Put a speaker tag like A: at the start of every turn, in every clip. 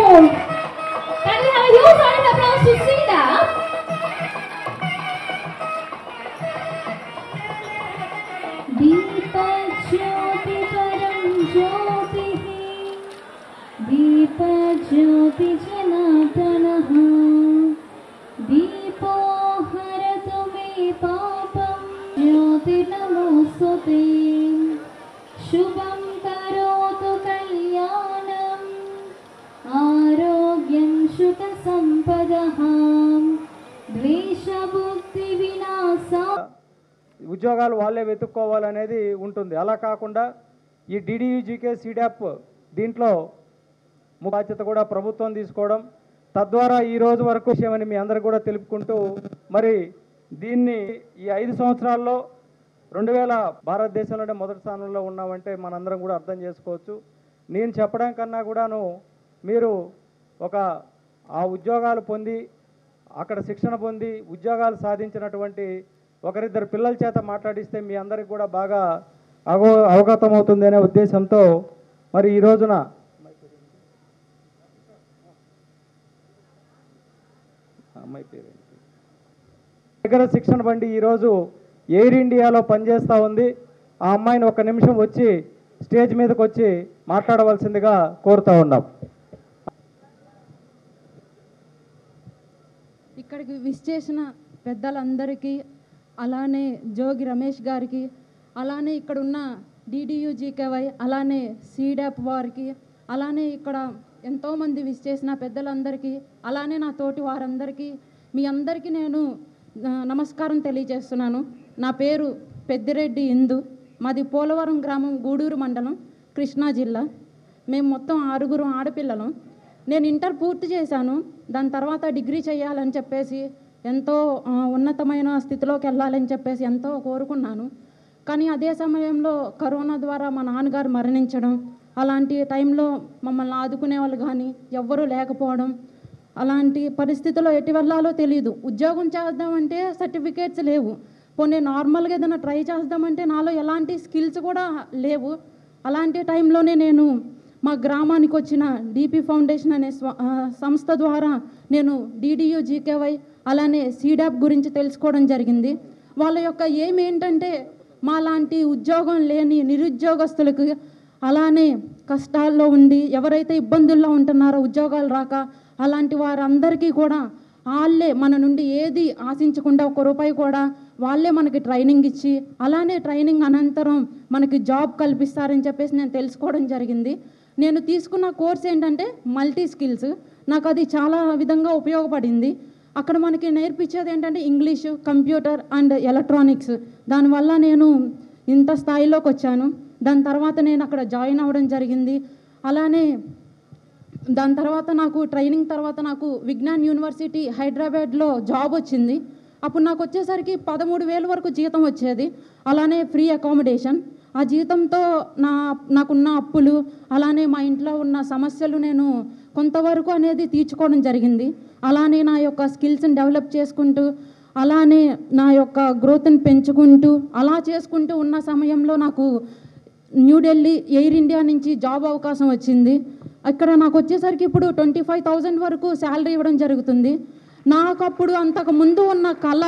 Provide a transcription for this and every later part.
A: Can we have a huge round of applause to Sita? Deepjyoti परं ज्योतिः दीपज्योति जनार्दनः दीपो हरतु मे पापं ज्योतिर्नमोऽस्तुते शुभं करोतु कल्याणम् आरोग्यं सुखसम्पदः द्वेषबुद्धिविनाशः
B: ఉద్యోగాలు వాళ్ళే వెతుక్కోవాలనేది ఉంటుంది. అలా కాకుండా ఈ డిడియూజీకే సీడాప్ దీంట్లో బాధ్యత కూడా ప్రభుత్వం తీసుకోవడం, తద్వారా ఈ రోజు వరకు విషయమని మీ అందరికీ కూడా తెలుపుకుంటూ, మరి దీన్ని ఈ 5 సంవత్సరాల్లో 2000 భారతదేశంలోనే మొదటి స్థానంలో ఉన్నామంటే మనందరం కూడా అర్థం చేసుకోవచ్చు. నేను చెప్పడం కన్నా కూడాను మీరు ఆ ఉద్యోగాలు పొంది అక్కడ శిక్షణ పొంది ఉద్యోగాలు సాధించినటువంటి ఒకరిద్దరు పిల్లల చేత మాట్లాడిస్తే మీ అందరికి కూడా బాగా అవగతం అవుతుంది అనే ఉద్దేశంతో మరి ఈ రోజున అమ్మాయి పేరు దగ్గర శిక్షణ బండి ఈరోజు ఎయిర్ ఇండియాలో పనిచేస్తూ ఉంది. ఆ అమ్మాయిని ఒక నిమిషం వచ్చి స్టేజ్ మీదకి వచ్చి మాట్లాడవలసిందిగా కోరుతూ ఉన్నాం.
C: ఇక్కడికి విష్ చేసిన పెద్దలందరికీ, అలానే జోగి రమేష్ గారికి, అలానే ఇక్కడున్న డిడియూజీకేవై, అలానే సీడాప్ వారికి, అలానే ఇక్కడ ఎంతోమంది విష్ చేసిన పెద్దలందరికీ, అలానే నా తోటి వారందరికీ, మీ అందరికీ నేను నమస్కారం తెలియజేస్తున్నాను. నా పేరు పెద్దిరెడ్డి ఇందు, మాది పోలవరం గ్రామం, గూడూరు మండలం, కృష్ణా జిల్లా. మేము మొత్తం 6 ఆడపిల్లలం. నేను ఇంటర్ పూర్తి చేశాను. దాని తర్వాత డిగ్రీ చేయాలని చెప్పేసి ఎంతో ఉన్నతమైన స్థితిలోకి వెళ్ళాలని చెప్పేసి ఎంతో కోరుకున్నాను. కానీ అదే సమయంలో కరోనా ద్వారా మా నాన్నగారు మరణించడం, అలాంటి టైంలో మమ్మల్ని ఆదుకునే వాళ్ళు కానీ ఎవ్వరూ లేకపోవడం, అలాంటి పరిస్థితుల్లో ఎటు వెళ్ళాలో తెలియదు. ఉద్యోగం చేద్దామంటే సర్టిఫికేట్స్ లేవు, పోనీ నార్మల్గా ఏదైనా ట్రై చేద్దామంటే నాలో ఎలాంటి స్కిల్స్ కూడా లేవు. అలాంటి టైంలోనే నేను మా గ్రామానికి వచ్చిన డిపి ఫౌండేషన్ అనే సంస్థ ద్వారా నేను డిడియూజీకేవై అలానే సీడాప్ గురించి తెలుసుకోవడం జరిగింది. వాళ్ళ యొక్క ఎయిమ్ ఏంటంటే మాలాంటి ఉద్యోగం లేని నిరుద్యోగస్తులకు, అలానే కష్టాల్లో ఉండి ఎవరైతే ఇబ్బందుల్లో ఉంటున్నారో ఉద్యోగాలు రాక అలాంటి వారందరికీ కూడా వాళ్ళే మన నుండి ఏది ఆశించకుండా 1 రూపాయి కూడా వాళ్ళే మనకి ట్రైనింగ్ ఇచ్చి, అలానే ట్రైనింగ్ అనంతరం మనకి జాబ్ కల్పిస్తారని చెప్పేసి నేను తెలుసుకోవడం జరిగింది. నేను తీసుకున్న కోర్స్ ఏంటంటే మల్టీ స్కిల్స్. నాకు అది చాలా విధంగా ఉపయోగపడింది. అక్కడ మనకి నేర్పించేది ఏంటంటే ఇంగ్లీషు, కంప్యూటర్ అండ్ ఎలక్ట్రానిక్స్. దానివల్ల నేను ఇంత స్థాయిలోకి వచ్చాను. దాని తర్వాత నేను అక్కడ జాయిన్ అవ్వడం జరిగింది. అలానే దాని తర్వాత నాకు ట్రైనింగ్ తర్వాత నాకు విజ్ఞాన్ యూనివర్సిటీ హైదరాబాద్లో జాబ్ వచ్చింది. అప్పుడు నాకు వచ్చేసరికి 13,000 వరకు జీతం వచ్చేది, అలానే ఫ్రీ అకామిడేషన్. ఆ జీతంతో నాకున్న అప్పులు, అలానే మా ఇంట్లో ఉన్న సమస్యలు నేను కొంతవరకు అనేది తీర్చుకోవడం జరిగింది. అలానే నా యొక్క స్కిల్స్ని డెవలప్ చేసుకుంటూ, అలానే నా యొక్క గ్రోత్ని పెంచుకుంటూ అలా చేసుకుంటూ ఉన్న సమయంలో నాకు న్యూఢిల్లీ ఎయిర్ ఇండియా నుంచి జాబ్ అవకాశం వచ్చింది. ఇక్కడ నాకు వచ్చేసరికి ఇప్పుడు 25,000 వరకు శాలరీ ఇవ్వడం జరుగుతుంది. నాకు అప్పుడు అంతకు ముందు ఉన్న కళ,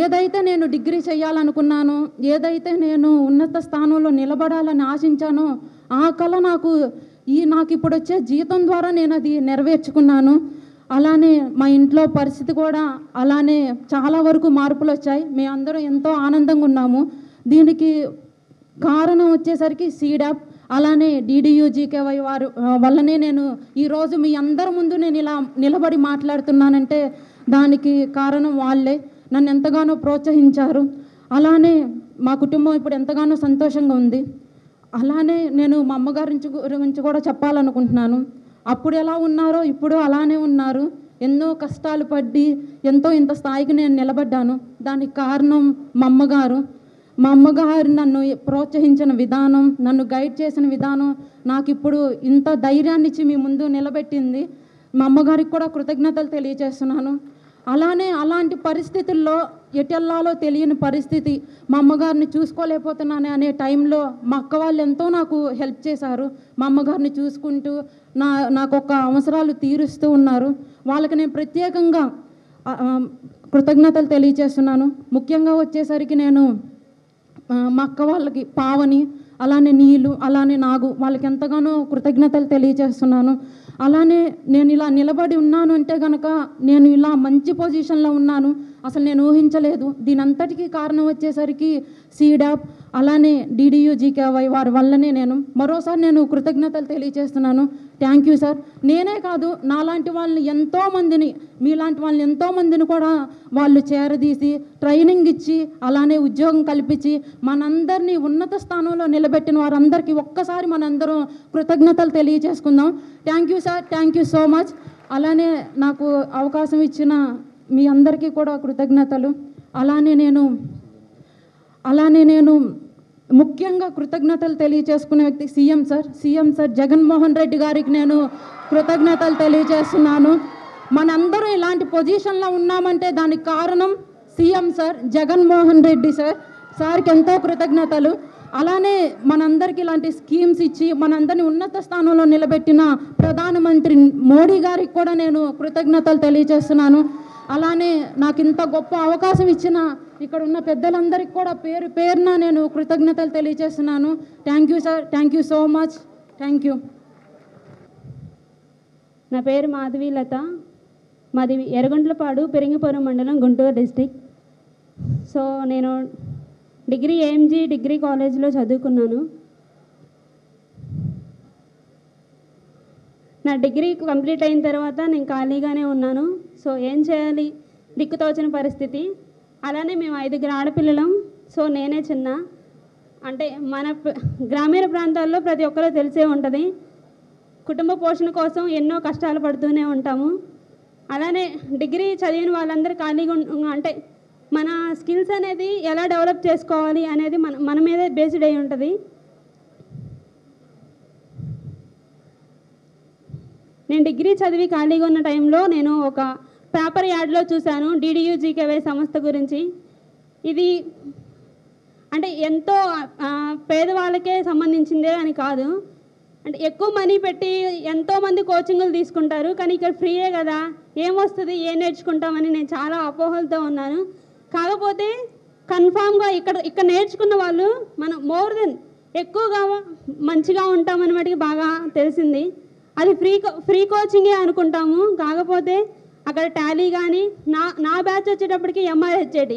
C: ఏదైతే నేను డిగ్రీ చేయాలనుకున్నానో, ఏదైతే నేను ఉన్నత స్థానంలో నిలబడాలని ఆశించానో ఆ కళ నాకు ఇప్పుడు వచ్చే జీతం ద్వారా నేను అది నెరవేర్చుకున్నాను. అలానే మా ఇంట్లో పరిస్థితి కూడా అలానే చాలా వరకు మార్పులు వచ్చాయి. మేమందరం ఎంతో ఆనందంగా ఉన్నాము. దీనికి కారణం వచ్చేసరికి సీడాప్, అలానే డిడియూజీకేవై వారు వల్లనే నేను ఈరోజు మీ అందరి ముందు నేను ఇలా నిలబడి మాట్లాడుతున్నానంటే దానికి కారణం వాళ్ళే. నన్ను ఎంతగానో ప్రోత్సహించారు. అలానే మా కుటుంబం ఇప్పుడు ఎంతగానో సంతోషంగా ఉంది. అలానే నేను మా అమ్మగారి గురించి కూడా చెప్పాలనుకుంటున్నాను. అప్పుడు ఎలా ఉన్నారో ఇప్పుడు అలానే ఉన్నారు. ఎన్నో కష్టాలు పడి ఇంత స్థాయికి నేను నిలబడ్డాను. దానికి కారణం మా అమ్మగారు. మా అమ్మగారు నన్ను ప్రోత్సహించిన విధానం, నన్ను గైడ్ చేసిన విధానం నాకు ఇప్పుడు ఇంత ధైర్యాన్ని ఇచ్చి మీ ముందు నిలబెట్టింది. మా అమ్మగారికి కూడా కృతజ్ఞతలు తెలియజేస్తున్నాను. అలానే అలాంటి పరిస్థితుల్లో ఎటెల్లాలో తెలియని పరిస్థితి, మా అమ్మగారిని చూసుకోలేకపోతున్నానే అనే టైంలో మా అక్క వాళ్ళు ఎంతో నాకు హెల్ప్ చేశారు. మా అమ్మగారిని చూసుకుంటూ నాకు ఒక అవసరాలు తీరుస్తూ ఉన్నారు. వాళ్ళకి నేను ప్రత్యేకంగా కృతజ్ఞతలు తెలియజేస్తున్నాను. ముఖ్యంగా వచ్చేసరికి నేను మా అక్క వాళ్ళకి పావని, అలానే నీళ్ళు, అలానే నాగు, వాళ్ళకి ఎంతగానో కృతజ్ఞతలు తెలియజేస్తున్నాను. అలానే నేను ఇలా నిలబడి ఉన్నాను అంటే కనుక నేను ఇలా మంచి పొజిషన్లో ఉన్నాను అసలు నేను ఊహించలేదు. దీని అంతటికీ కారణం వచ్చేసరికి సీడాప్, అలానే DDU-GKY వారి వల్లనే మరోసారి నేను కృతజ్ఞతలు తెలియజేస్తున్నాను. Thank you sir. నేనే కాదు, నాలాంటి వాళ్ళని ఎంతోమందిని, మీలాంటి వాళ్ళని ఎంతోమందిని కూడా వాళ్ళు చేరదీసి ట్రైనింగ్ ఇచ్చి అలానే ఉద్యోగం కల్పించి మనందరినీ ఉన్నత స్థానంలో నిలబెట్టిన వారందరికీ ఒక్కసారి మనందరం కృతజ్ఞతలు తెలియజేసుకుందాం. Thank you sir, thank you so much. అలానే నాకు అవకాశం ఇచ్చిన మీ అందరికీ కూడా కృతజ్ఞతలు. అలానే నేను ముఖ్యంగా కృతజ్ఞతలు తెలియజేసుకునే వ్యక్తి సీఎం సార్ జగన్మోహన్ రెడ్డి గారికి నేను కృతజ్ఞతలు తెలియజేస్తున్నాను. మనందరూ ఇలాంటి పొజిషన్లో ఉన్నామంటే దానికి కారణం సీఎం సార్ జగన్మోహన్ రెడ్డి సార్కి ఎంతో కృతజ్ఞతలు. అలానే మనందరికీ ఇలాంటి స్కీమ్స్ ఇచ్చి మనందరినీ ఉన్నత స్థానంలో నిలబెట్టిన ప్రధానమంత్రి మోడీ గారికి కూడా నేను కృతజ్ఞతలు తెలియజేస్తున్నాను. అలానే నాకు ఇంత గొప్ప అవకాశం ఇచ్చిన ఇక్కడ ఉన్న పెద్దలందరికీ కూడా పేరు పేరున నేను కృతజ్ఞతలు తెలియజేస్తున్నాను. Thank you sir, thank you so much, thank you.
D: నా పేరు మాధవీలత, మాది ఎర్రగొండ్లపాడు, పెరింగిపురం మండలం, గుంటూరు డిస్టిక్. సో నేను డిగ్రీ AMG డిగ్రీ కాలేజ్లో చదువుకున్నాను. నా డిగ్రీ కంప్లీట్ అయిన తర్వాత నేను ఖాళీగానే ఉన్నాను. సో ఏం చేయాలి, దిక్కుతోచిన పరిస్థితి. అలానే మేము 5 ఆడపిల్లలం. సో నేనే చిన్న. అంటే మన గ్రామీణ ప్రాంతాల్లో ప్రతి ఒక్కరూ తెలిసే ఉంటుంది, కుటుంబ పోషణ కోసం ఎన్నో కష్టాలు పడుతూనే ఉంటాము. అలానే డిగ్రీ చదివిన వాళ్ళందరూ ఖాళీగా అంటే మన స్కిల్స్ అనేది ఎలా డెవలప్ చేసుకోవాలి అనేది మన మీదే బేస్డ్ అయి ఉంటుంది. నేను డిగ్రీ చదివి ఖాళీగా ఉన్న టైంలో నేను ఒక పేపర్ యాడ్లో చూశాను DDU-GKY సంస్థ గురించి. ఇది అంటే ఎంతో పేదవాళ్ళకే సంబంధించిందే అని కాదు, అంటే ఎక్కువ మనీ పెట్టి ఎంతోమంది కోచింగ్లు తీసుకుంటారు, కానీ ఇక్కడ ఫ్రీయే కదా, ఏమొస్తుంది, ఏం నేర్చుకుంటామని నేను చాలా అపోహలతో ఉన్నాను. కాకపోతే కన్ఫామ్గా ఇక్కడ నేర్చుకున్న వాళ్ళు మనం మోర్ దెన్ ఎక్కువగా మంచిగా ఉంటామని మటుకు బాగా తెలిసింది. అది ఫ్రీ కోచింగే అనుకుంటాము, కాకపోతే అక్కడ టాలీ కానీ నా బ్యాచ్ వచ్చేటప్పటికి MRHAT,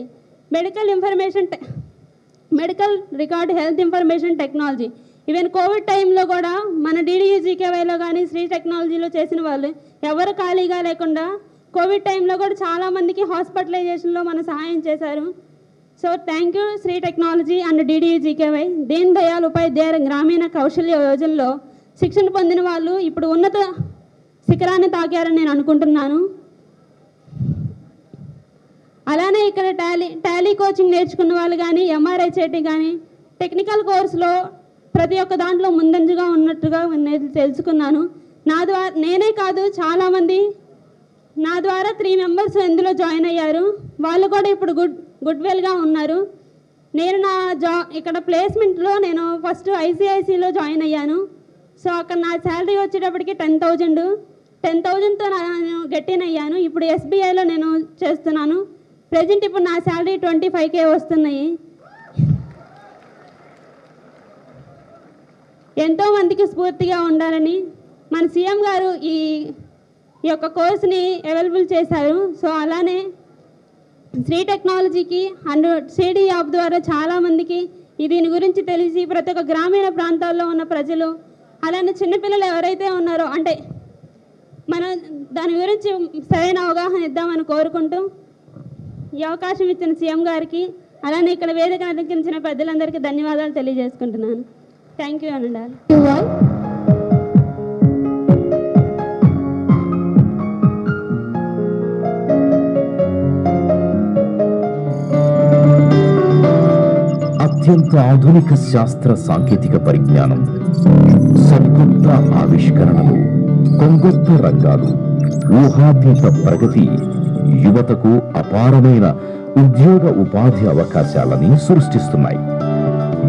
D: medical record health information technology. Even Covid టైంలో కూడా మన DDU-GKYలో కానీ శ్రీ టెక్నాలజీలో చేసిన వాళ్ళు ఎవరు ఖాళీగా లేకుండా కోవిడ్ టైంలో కూడా చాలామందికి హాస్పిటలైజేషన్లో మన సహాయం చేశారు. So thank you Sri technology and DDU-GKY. Deen Dayal Upadhyaya Grameen Kausalya యోజనలో శిక్షణ పొందిన వాళ్ళు ఇప్పుడు ఉన్నత శిఖరాన్ని తాకారని నేను అనుకుంటున్నాను. అలానే ఇక్కడ టాలీ కోచింగ్ నేర్చుకున్న వాళ్ళు కానీ MRHAT కానీ టెక్నికల్ కోర్సులో ప్రతి ఒక్క దాంట్లో ముందంజగా ఉన్నట్టుగా నేను తెలుసుకున్నాను. నేనే కాదు చాలామంది నా ద్వారా 3 మెంబర్స్ ఇందులో జాయిన్ అయ్యారు. వాళ్ళు కూడా ఇప్పుడు గుడ్వెల్గా ఉన్నారు. నేను ఇక్కడ ప్లేస్మెంట్లో నేను ఫస్ట్ ICICలో జాయిన్ అయ్యాను. సో అక్కడ నా శాలరీ వచ్చేటప్పటికి 10,000తో నేను గెట్టిన్ అయ్యాను. ఇప్పుడు SBIలో నేను చేస్తున్నాను. ప్రజెంట్ ఇప్పుడు నా శాలరీ 25K వస్తున్నాయి. ఎంతోమందికి స్ఫూర్తిగా ఉండాలని మన సీఎం గారు ఈ యొక్క కోర్సుని అవైలబుల్ చేశారు. సో అలానే శ్రీ టెక్నాలజీకి అండ్ CD యాప్ ద్వారా చాలామందికి దీని గురించి తెలిసి ప్రతి ఒక్క గ్రామీణ ప్రాంతాల్లో ఉన్న ప్రజలు అలానే చిన్నపిల్లలు ఎవరైతే ఉన్నారో అంటే మనం దాని గురించి సరైన అవగాహన ఇద్దామని కోరుకుంటూ ఈ అవకాశం ఇచ్చిన సీఎం గారికి అలానే ఇక్కడ వేదిక అలంకరించిన పెద్దలందరికీ ధన్యవాదాలు తెలియజేసుకుంటున్నాను. థ్యాంక్ యూ అనండి.
E: అత్యంత ఆధునిక శాస్త్ర సాంకేతిక పరిజ్ఞానం, సరికొత్త ఆవిష్కరణలు, కొంగొత్త రంగాలు, ఊహాతీత ప్రగతి యువతకు అపారమైన ఉద్యోగ ఉపాధి అవకాశాలని సృష్టిస్తున్నాయి.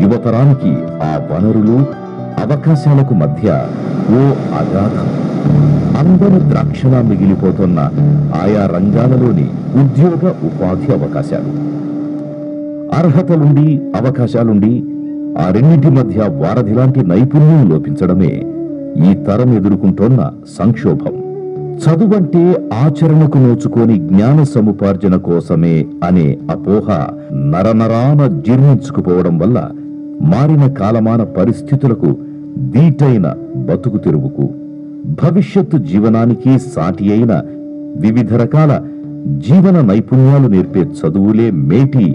E: యువతరానికి ఆ వనరులు అవకాశాలకు మధ్య ఓ అగాధం. అందరి ద్రాక్షలా మిగిలిపోతున్న ఆయా రంగాలలోని ఉద్యోగ ఉపాధి అవకాశాలు, అర్హతలుండి అవకాశాలుండి ఆ రెండింటి మధ్య వారధిలాంటి నైపుణ్యం లోపించడమే ఈ తరం ఎదుర్కొంటోన్న సంక్షోభం. చదువంటే ఆచరణకు నోచుకొని జ్ఞాన సముపార్జన కోసమే అనే అపోహ నరనరాన జీర్ణించుకుపోవడం వల్ల మారిన కాలమాన పరిస్థితులకు దీటైన బతుకు తెరువుకు, భవిష్యత్తు జీవనానికి సాటి అయిన వివిధ రకాల జీవన నైపుణ్యాలు నేర్పే చదువులే మేటి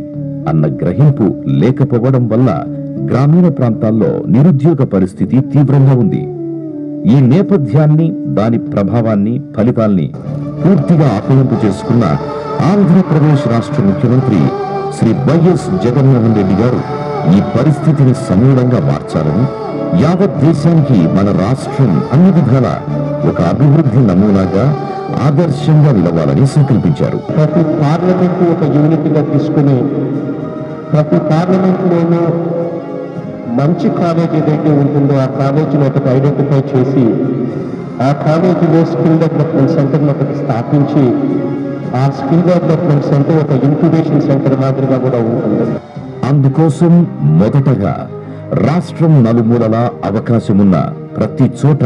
E: అన్న గ్రహింపు లేకపోవడం వల్ల గ్రామీణ ప్రాంతాల్లో నిరుద్యోగ పరిస్థితి తీవ్రంగా ఉంది. ఈ నేపథ్యాన్ని, దాని ప్రభావాన్ని, ఫలితాల్ని పూర్తిగా ఆకలింపు చేసుకున్న ఆంధ్రప్రదేశ్ రాష్ట్ర ముఖ్యమంత్రి శ్రీ వైఎస్ జగన్మోహన్ రెడ్డి గారు ఈ పరిస్థితిని సమూలంగా మార్చాలని, యావత్ దేశానికి మన రాష్ట్రం అన్ని విధాల ఒక అభివృద్ధి నమూనాగా ఆదర్శంగా నిలవాలని సంకల్పించారు.
F: ప్రతి పార్లమెంటు ఒక యూనిట్గా తీసుకుని ప్రతి పార్లమెంట్లోనూ మంచి కాలేజ్ ఏదైతే ఉంటుందో ఆ కాలేజీని ఒకటి ఐడెంటిఫై చేసి ఆ కాలేజీలో స్కిల్ డెవలప్మెంట్ సెంటర్ని ఒకటి స్థాపించి ఆ స్కిల్ డెవలప్మెంట్ సెంటర్ ఒక ఇంక్యుబేషన్ సెంటర్ మాదిరిగా కూడా ఉంటుంది.
E: అందుకోసం మొదటగా రాష్ట్రం నలుమూలలా అవకాశమున్న ప్రతి చోట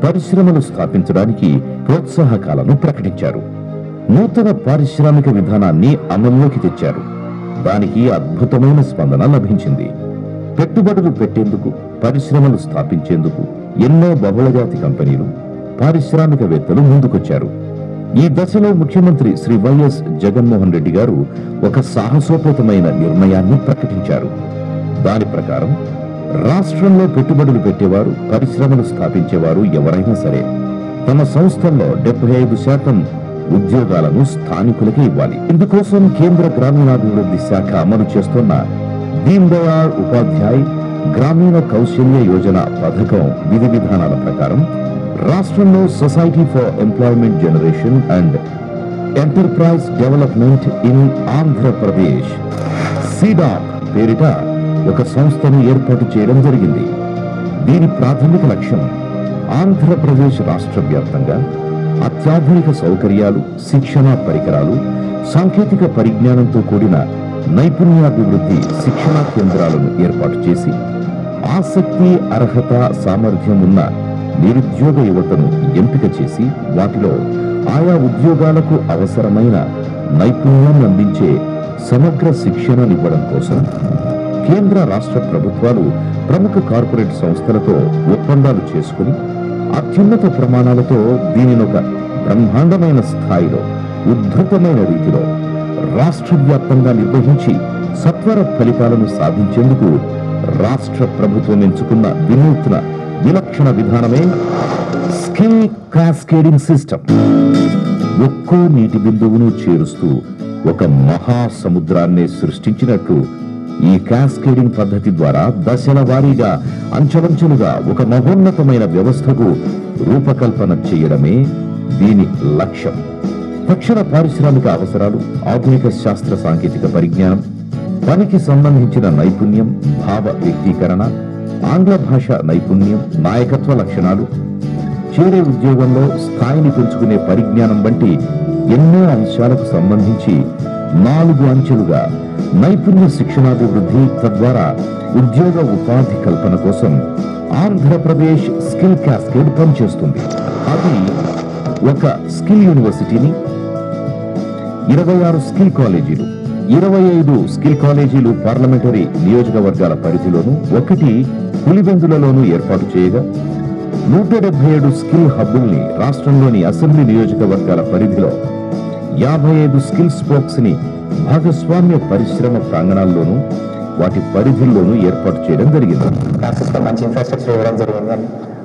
E: పరిశ్రమలు స్థాపించడానికి ప్రోత్సాహకాలను ప్రకటించారు. నూతన పారిశ్రామిక విధానాన్ని అమల్లోకి తెచ్చారు. దానికి అద్భుతమైన స్పందన లభించింది. పెట్టుబడులు పెట్టేందుకు, పరిశ్రమలు స్థాపించేందుకు ఎన్నో బహుళజాతి కంపెనీలు, పారిశ్రామికవేత్తలు ముందుకొచ్చారు. ఈ దశలో ముఖ్యమంత్రి శ్రీ వైఎస్ జగన్మోహన్ రెడ్డి గారు ఒక సాహసోపేతమైన నిర్ణయాన్ని ప్రకటించారు. దాని ప్రకారం రాష్ట్రంలో పెట్టుబడులు పెట్టేవారు, పరిశ్రమలు స్థాపించేవారు ఎవరైనా సరే తమ సంస్థల్లో 75% ఉద్యోగాలను స్థానికులకే ఇవ్వాలి. ఇందుకోసం కేంద్ర గ్రామీణాభివృద్ధి శాఖ అమలు చేస్తున్న దీన్ దయాళ్ ఉపాధ్యాయ్ గ్రామీణ కౌశల్య యోజన పథకం విధి విధానాల ప్రకారం రాష్ట్రంలో society for employment generation and enterprise development in Andhra Pradesh SEEDAP పేరిట ఒక సంస్థను ఏర్పాటు చేయడం జరిగింది. దీని ప్రాథమిక లక్ష్యం ఆంధ్రప్రదేశ్ రాష్ట్ర వ్యాప్తంగా అత్యాధునిక సౌకర్యాలు, శిక్షణా పరికరాలు, సాంకేతిక పరిజ్ఞానంతో కూడిన నైపుణ్యాభివృద్ధి శిక్షణా కేంద్రాలను ఏర్పాటు చేసి ఆసక్తి, అర్హత, సామర్థ్యం ఉన్న నిరుద్యోగ యువతను ఎంపిక చేసి వాటిలో ఆయా ఉద్యోగాలకు అవసరమైన నైపుణ్యాన్ని అందించే సమగ్ర శిక్షణనివ్వడం కోసం కేంద్ర రాష్ట్ర ప్రభుత్వాలు ప్రముఖ కార్పొరేట్ సంస్థలతో ఒప్పందాలు చేసుకుని అత్యున్నత ప్రమాణాలతో దీనినొక బ్రహ్మాండమైన స్థాయిలో, ఉద్ధృతమైన రీతిలో రాష్ట్ర వ్యాప్తంగా నిర్వహించి సత్వర ఫలితాలను సాధించేందుకు రాష్ట్ర ప్రభుత్వం ఎంచుకున్న వినూత్న విలక్షణ విధానమే స్కిల్ క్యాస్కేడింగ్ సిస్టమ్. ఒక్కో నీటి బిందువును చేరుస్తూ ఒక మహాసముద్రాన్నే సృష్టించినట్లు ఈ క్యాస్కేడింగ్ పద్ధతి ద్వారా దశల వారీగా, అంచెలంచెలుగా ఒక మహోన్నతమైన వ్యవస్థకు రూపకల్పన చేయడమే దీని లక్ష్యం. తక్షణ పారిశ్రామిక అవసరాలు, ఆధునిక శాస్త్ర సాంకేతిక పరిజ్ఞానం, పనికి సంబంధించిన నైపుణ్యం, భావ వ్యక్తీకరణ, ఆంగ్ల భాష నైపుణ్యం, నాయకత్వ లక్షణాలు, చేరే ఉద్యోగంలో స్థాయిని పెంచుకునే పరిజ్ఞానం వంటి ఎన్నో అంశాలకు సంబంధించి 4 అంచెలుగా నైపుణ్య శిక్షణాభివృద్ధి, తద్వారా ఉద్యోగ ఉపాధి కల్పన కోసం ఆంధ్రప్రదేశ్ స్కిల్ క్యాస్కేడ్ పనిచేస్తుంది. అది ఒక స్కిల్ యూనివర్సిటీని, 26 స్కిల్ కాలేజీలు, 25 స్కిల్ కాలేజీలు పార్లమెంటరీ నియోజకవర్గాల పరిధిలోను, 1 పులివెందులలోనూ ఏర్పాటు చేయగా 177 స్కిల్ హబ్బుల్ని రాష్ట్రంలోని అసెంబ్లీ నియోజకవర్గాల పరిధిలో, 55 స్కిల్ స్పోక్స్ ని భాగస్వామ్య పరిశ్రమ ప్రాంగణాల్లోనూ వాటి పరిధిల్లోనూ ఏర్పాటు చేయడం జరిగింది.
F: క్లాసెస్లో మంచి ఇన్ఫ్రాస్ట్రక్చర్ ఇవ్వడం జరిగింది.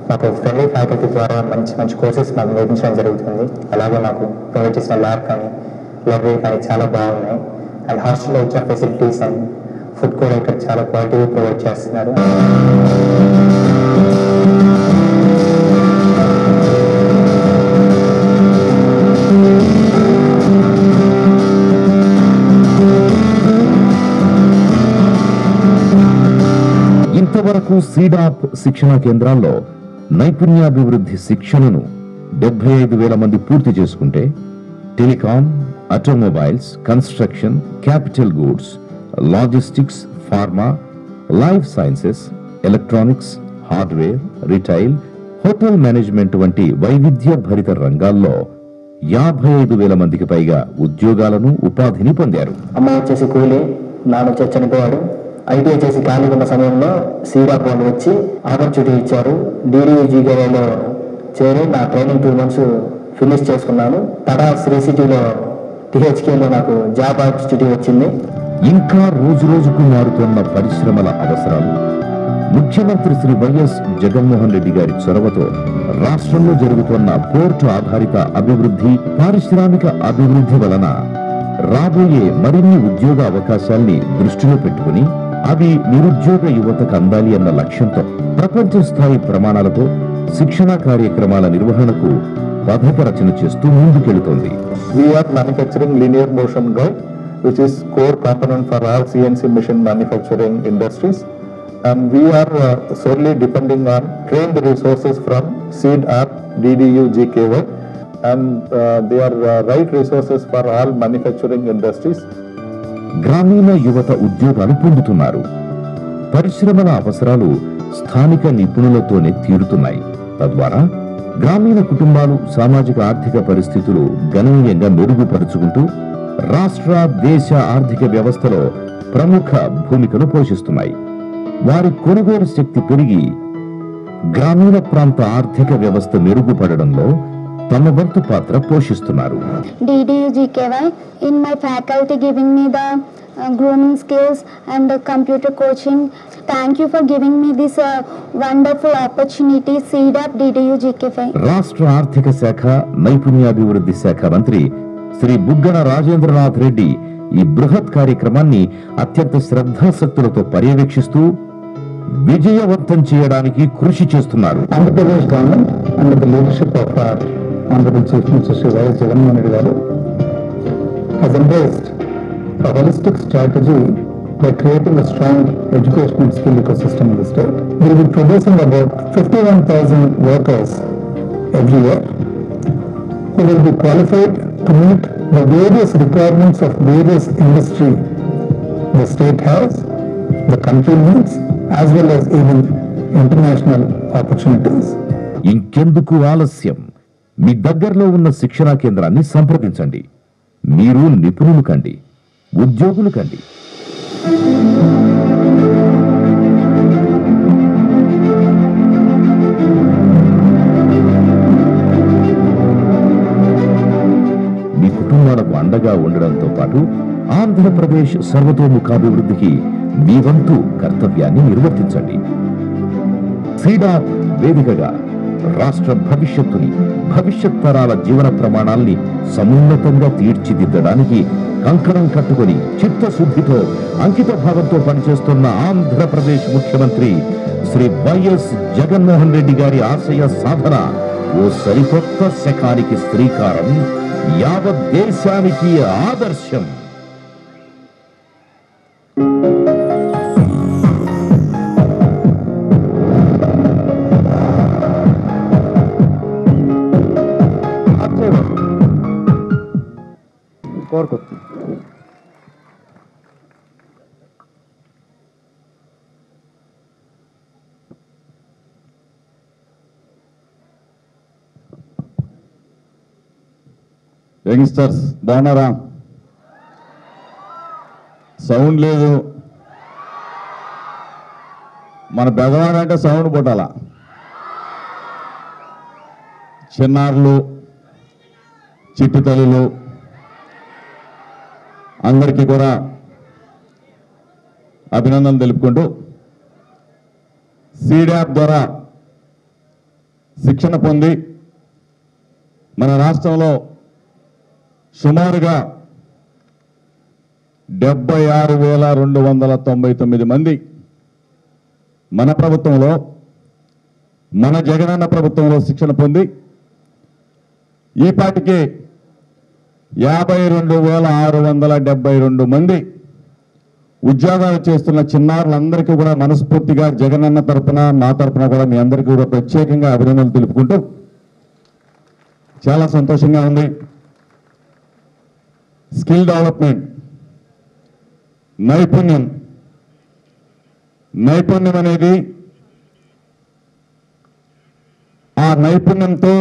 F: మాకు ఫ్రెండ్లీ ఫ్యాకల్టీ ద్వారా మంచి కోర్సెస్ మాకు నేర్పించడం జరుగుతుంది. అలాగే మాకు ప్రొవైడ్ చేసిన ల్యాబ్ కానీ, లైబ్రరీ కానీ చాలా బాగున్నాయి. అండ్ హాస్టల్లో ఇచ్చిన ఫెసిలిటీస్ అండ్ ఫుడ్ కూడా ఇక్కడ చాలా క్వాలిటీ ప్రొవైడ్ చేస్తున్నారు.
E: సీడాప్ శిక్షణా కేంద్రాల్లో నైపుణ్యాభివృద్ధి శిక్షణను 75,000 మంది పూర్తి చేసుకుంటే telecom, automobiles, construction, capital goods, logistics, pharma, life sciences, electronics, hardware, retail, hotel management వంటి వైవిధ్య భరిత రంగాల్లో 55,000 మందికి పైగా ఉద్యోగాలను, ఉపాధిని పొందారు.
G: అమ్మ వచ్చేసి కూలి, నాన్న వచ్చి చనిపోయాడు. ఐటీఐ చేసి ఖాళీ ఉన్న సమయంలో సీడాప్ వాళ్ళు వచ్చి ఆపర్చునిటీ ఇచ్చారు. DDUGKలో చేరి నా ట్రైనింగ్ 2 months ఫినిష్ చేసుకున్నాను. తడా శ్రీ సిటీలో THKలో నాకు జాబ్ ఆపర్చునిటీ వచ్చింది.
E: ఇంకా రోజు రోజుకు మారుతున్న పరిశ్రమల అవసరాలు, ముఖ్యమంత్రి శ్రీ వైఎస్ జగన్మోహన్ రెడ్డి గారి చొరవతో రాష్ట్రంలో జరుగుతున్న పోర్టు ఆధారిత అభివృద్ధి, పారిశ్రామిక అభివృద్ధి వలన రాబోయే మరిన్ని ఉద్యోగ అవకాశాల్ని దృష్టిలో పెట్టుకుని అవి నిరుద్యోగ యువతకు అందాలి అన్న లక్ష్యంతో ప్రపంచ స్థాయి ప్రమాణాలతో శిక్షణా కార్యక్రమాల నిర్వహణకు పథక రచన చేస్తూ ముందుకెళుతోంది.
F: We are manufacturing linear motion guide, which is core component for all CNC machine manufacturing industries, and we are solely depending on trained resources from SEEDAP, DDUGKY, and they are right resources for all manufacturing industries.
E: గ్రామీణ యువత ఉద్యోగాలు పొందుతున్నారు. పరిశ్రమల అవసరాలు స్థానిక నిపుణులతోనే తీరుతున్నాయి. తద్వారా గ్రామీణ కుటుంబాలు సామాజిక ఆర్థిక పరిస్థితులు గణనీయంగా మెరుగుపరుచుకుంటూ రాష్ట్ర, దేశ ఆర్థిక వ్యవస్థలో ప్రముఖ భూమికను పోషిస్తున్నాయి. వారి కొనుగోలు శక్తి పెరిగి గ్రామీణ ప్రాంత ఆర్థిక వ్యవస్థ మెరుగుపడడంలో తమ వంతు పాత్ర పోషిస్తున్నారు.
H: DDUGKY in my faculty giving me the grooming skills and the computer coaching. Thank you for giving me this wonderful opportunity. SEEDAP DDUGKY.
E: రాష్ట్ర ఆర్థిక శాఖ, నైపుణ్యాభివృద్ధి శాఖ మంత్రి శ్రీ బుగ్గన రాజేంద్రనాథ్ రెడ్డి ఈ బృహత్ కార్యక్రమాన్ని అత్యంత శ్రద్ధాసక్తులతో పర్యవేక్షిస్తూ విజయవంతం చేయడానికి కృషి చేస్తున్నారు.
F: Andhra Pradesh government under the leadership of Honorable Chief Minister Shri Y.S. Jagannath Reddy Garu has embraced a holistic strategy by creating a strong education and skill ecosystem in the state. We will be producing about 51,000 workers every year who will be qualified to meet the various requirements of various industry the state has, the country needs, as well as even international opportunities.
E: ఇంకెందుకు ఆలస్యం? మీ దగ్గరలో ఉన్న శిక్షణా కేంద్రాన్ని సంప్రదించండి. మీరు నిపుణులు కండి, ఉద్యోగులు కండి. మీ కుటుంబాలకు అండగా ఉండడంతో పాటు ఆంధ్రప్రదేశ్ సర్వతోముఖాభివృద్ధికి మీ వంతు కర్తవ్యాన్ని నిర్వర్తించండి. సీడాప్ వేదికగా రాష్ట్ర భవిష్యత్తుని, భవిష్యత్ తరాల జీవన ప్రమాణాల్ని సమున్నతంగా తీర్చిదిద్దడానికి కంకణం కట్టుకొని చిత్తశుద్ధితో, అంకిత భావంతో పనిచేస్తున్న ఆంధ్రప్రదేశ్ ముఖ్యమంత్రి శ్రీ వైఎస్ జగన్మోహన్ రెడ్డి గారి ఆశయ సాధన ఓ సరికొత్త శకానికి శ్రీకారం, యావత్ దేశానికి ఆదర్శం.
I: యంగ్స్టర్స్ బాగున్నారా? సౌండ్ లేదు. మన బెదవాడంటే సౌండ్ పుట్టాల. చిన్నారులు, చిట్టి తల్లులు అందరికీ కూడా అభినందనలు తెలుపుకుంటూ, సీడాప్ ద్వారా శిక్షణ పొంది మన రాష్ట్రంలో సుమారుగా 76,299 మంది మన ప్రభుత్వంలో, మన జగనన్న ప్రభుత్వంలో శిక్షణ పొంది ఈ పాటికి 52,672 మంది ఉద్యోగాలు చేస్తున్న చిన్నారులందరికీ కూడా మనస్ఫూర్తిగా జగనన్న తరపున నా తరపున కూడా మీ అందరికీ కూడా ప్రత్యేకంగా అభినందనలు తెలుపుకుంటూ చాలా సంతోషంగా ఉంది. స్కిల్ డెవలప్మెంట్, నైపుణ్యం అనేది ఆ నైపుణ్యంతో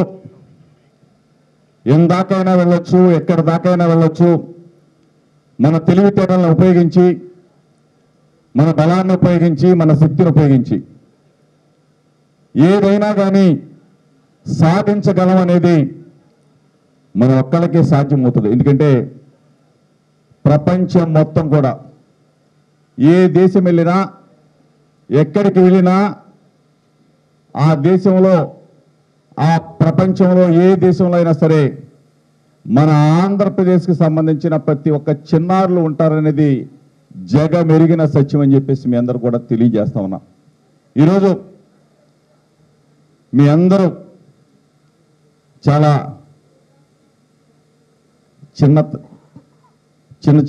I: ఎందాకైనా వెళ్ళొచ్చు, ఎక్కడి దాకైనా వెళ్ళొచ్చు. మన తెలివితేటలను ఉపయోగించి, మన బలాన్ని ఉపయోగించి, మన శక్తిని ఉపయోగించి ఏదైనా కానీ సాధించగలం అనేది మన ఒక్కళ్ళకే సాధ్యమవుతుంది. ఎందుకంటే ప్రపంచం మొత్తం కూడా ఏ దేశం వెళ్ళినా, ఎక్కడికి వెళ్ళినా ఆ దేశంలో, ఆ ప్రపంచంలో ఏ దేశంలో అయినా సరే మన ఆంధ్రప్రదేశ్కి సంబంధించిన ప్రతి ఒక్క చిన్నారులు ఉంటారనేది జగమెరిగిన సత్యం అని చెప్పేసి మీ అందరూ కూడా తెలియజేస్తా ఉన్నా. ఈరోజు మీ అందరూ చాలా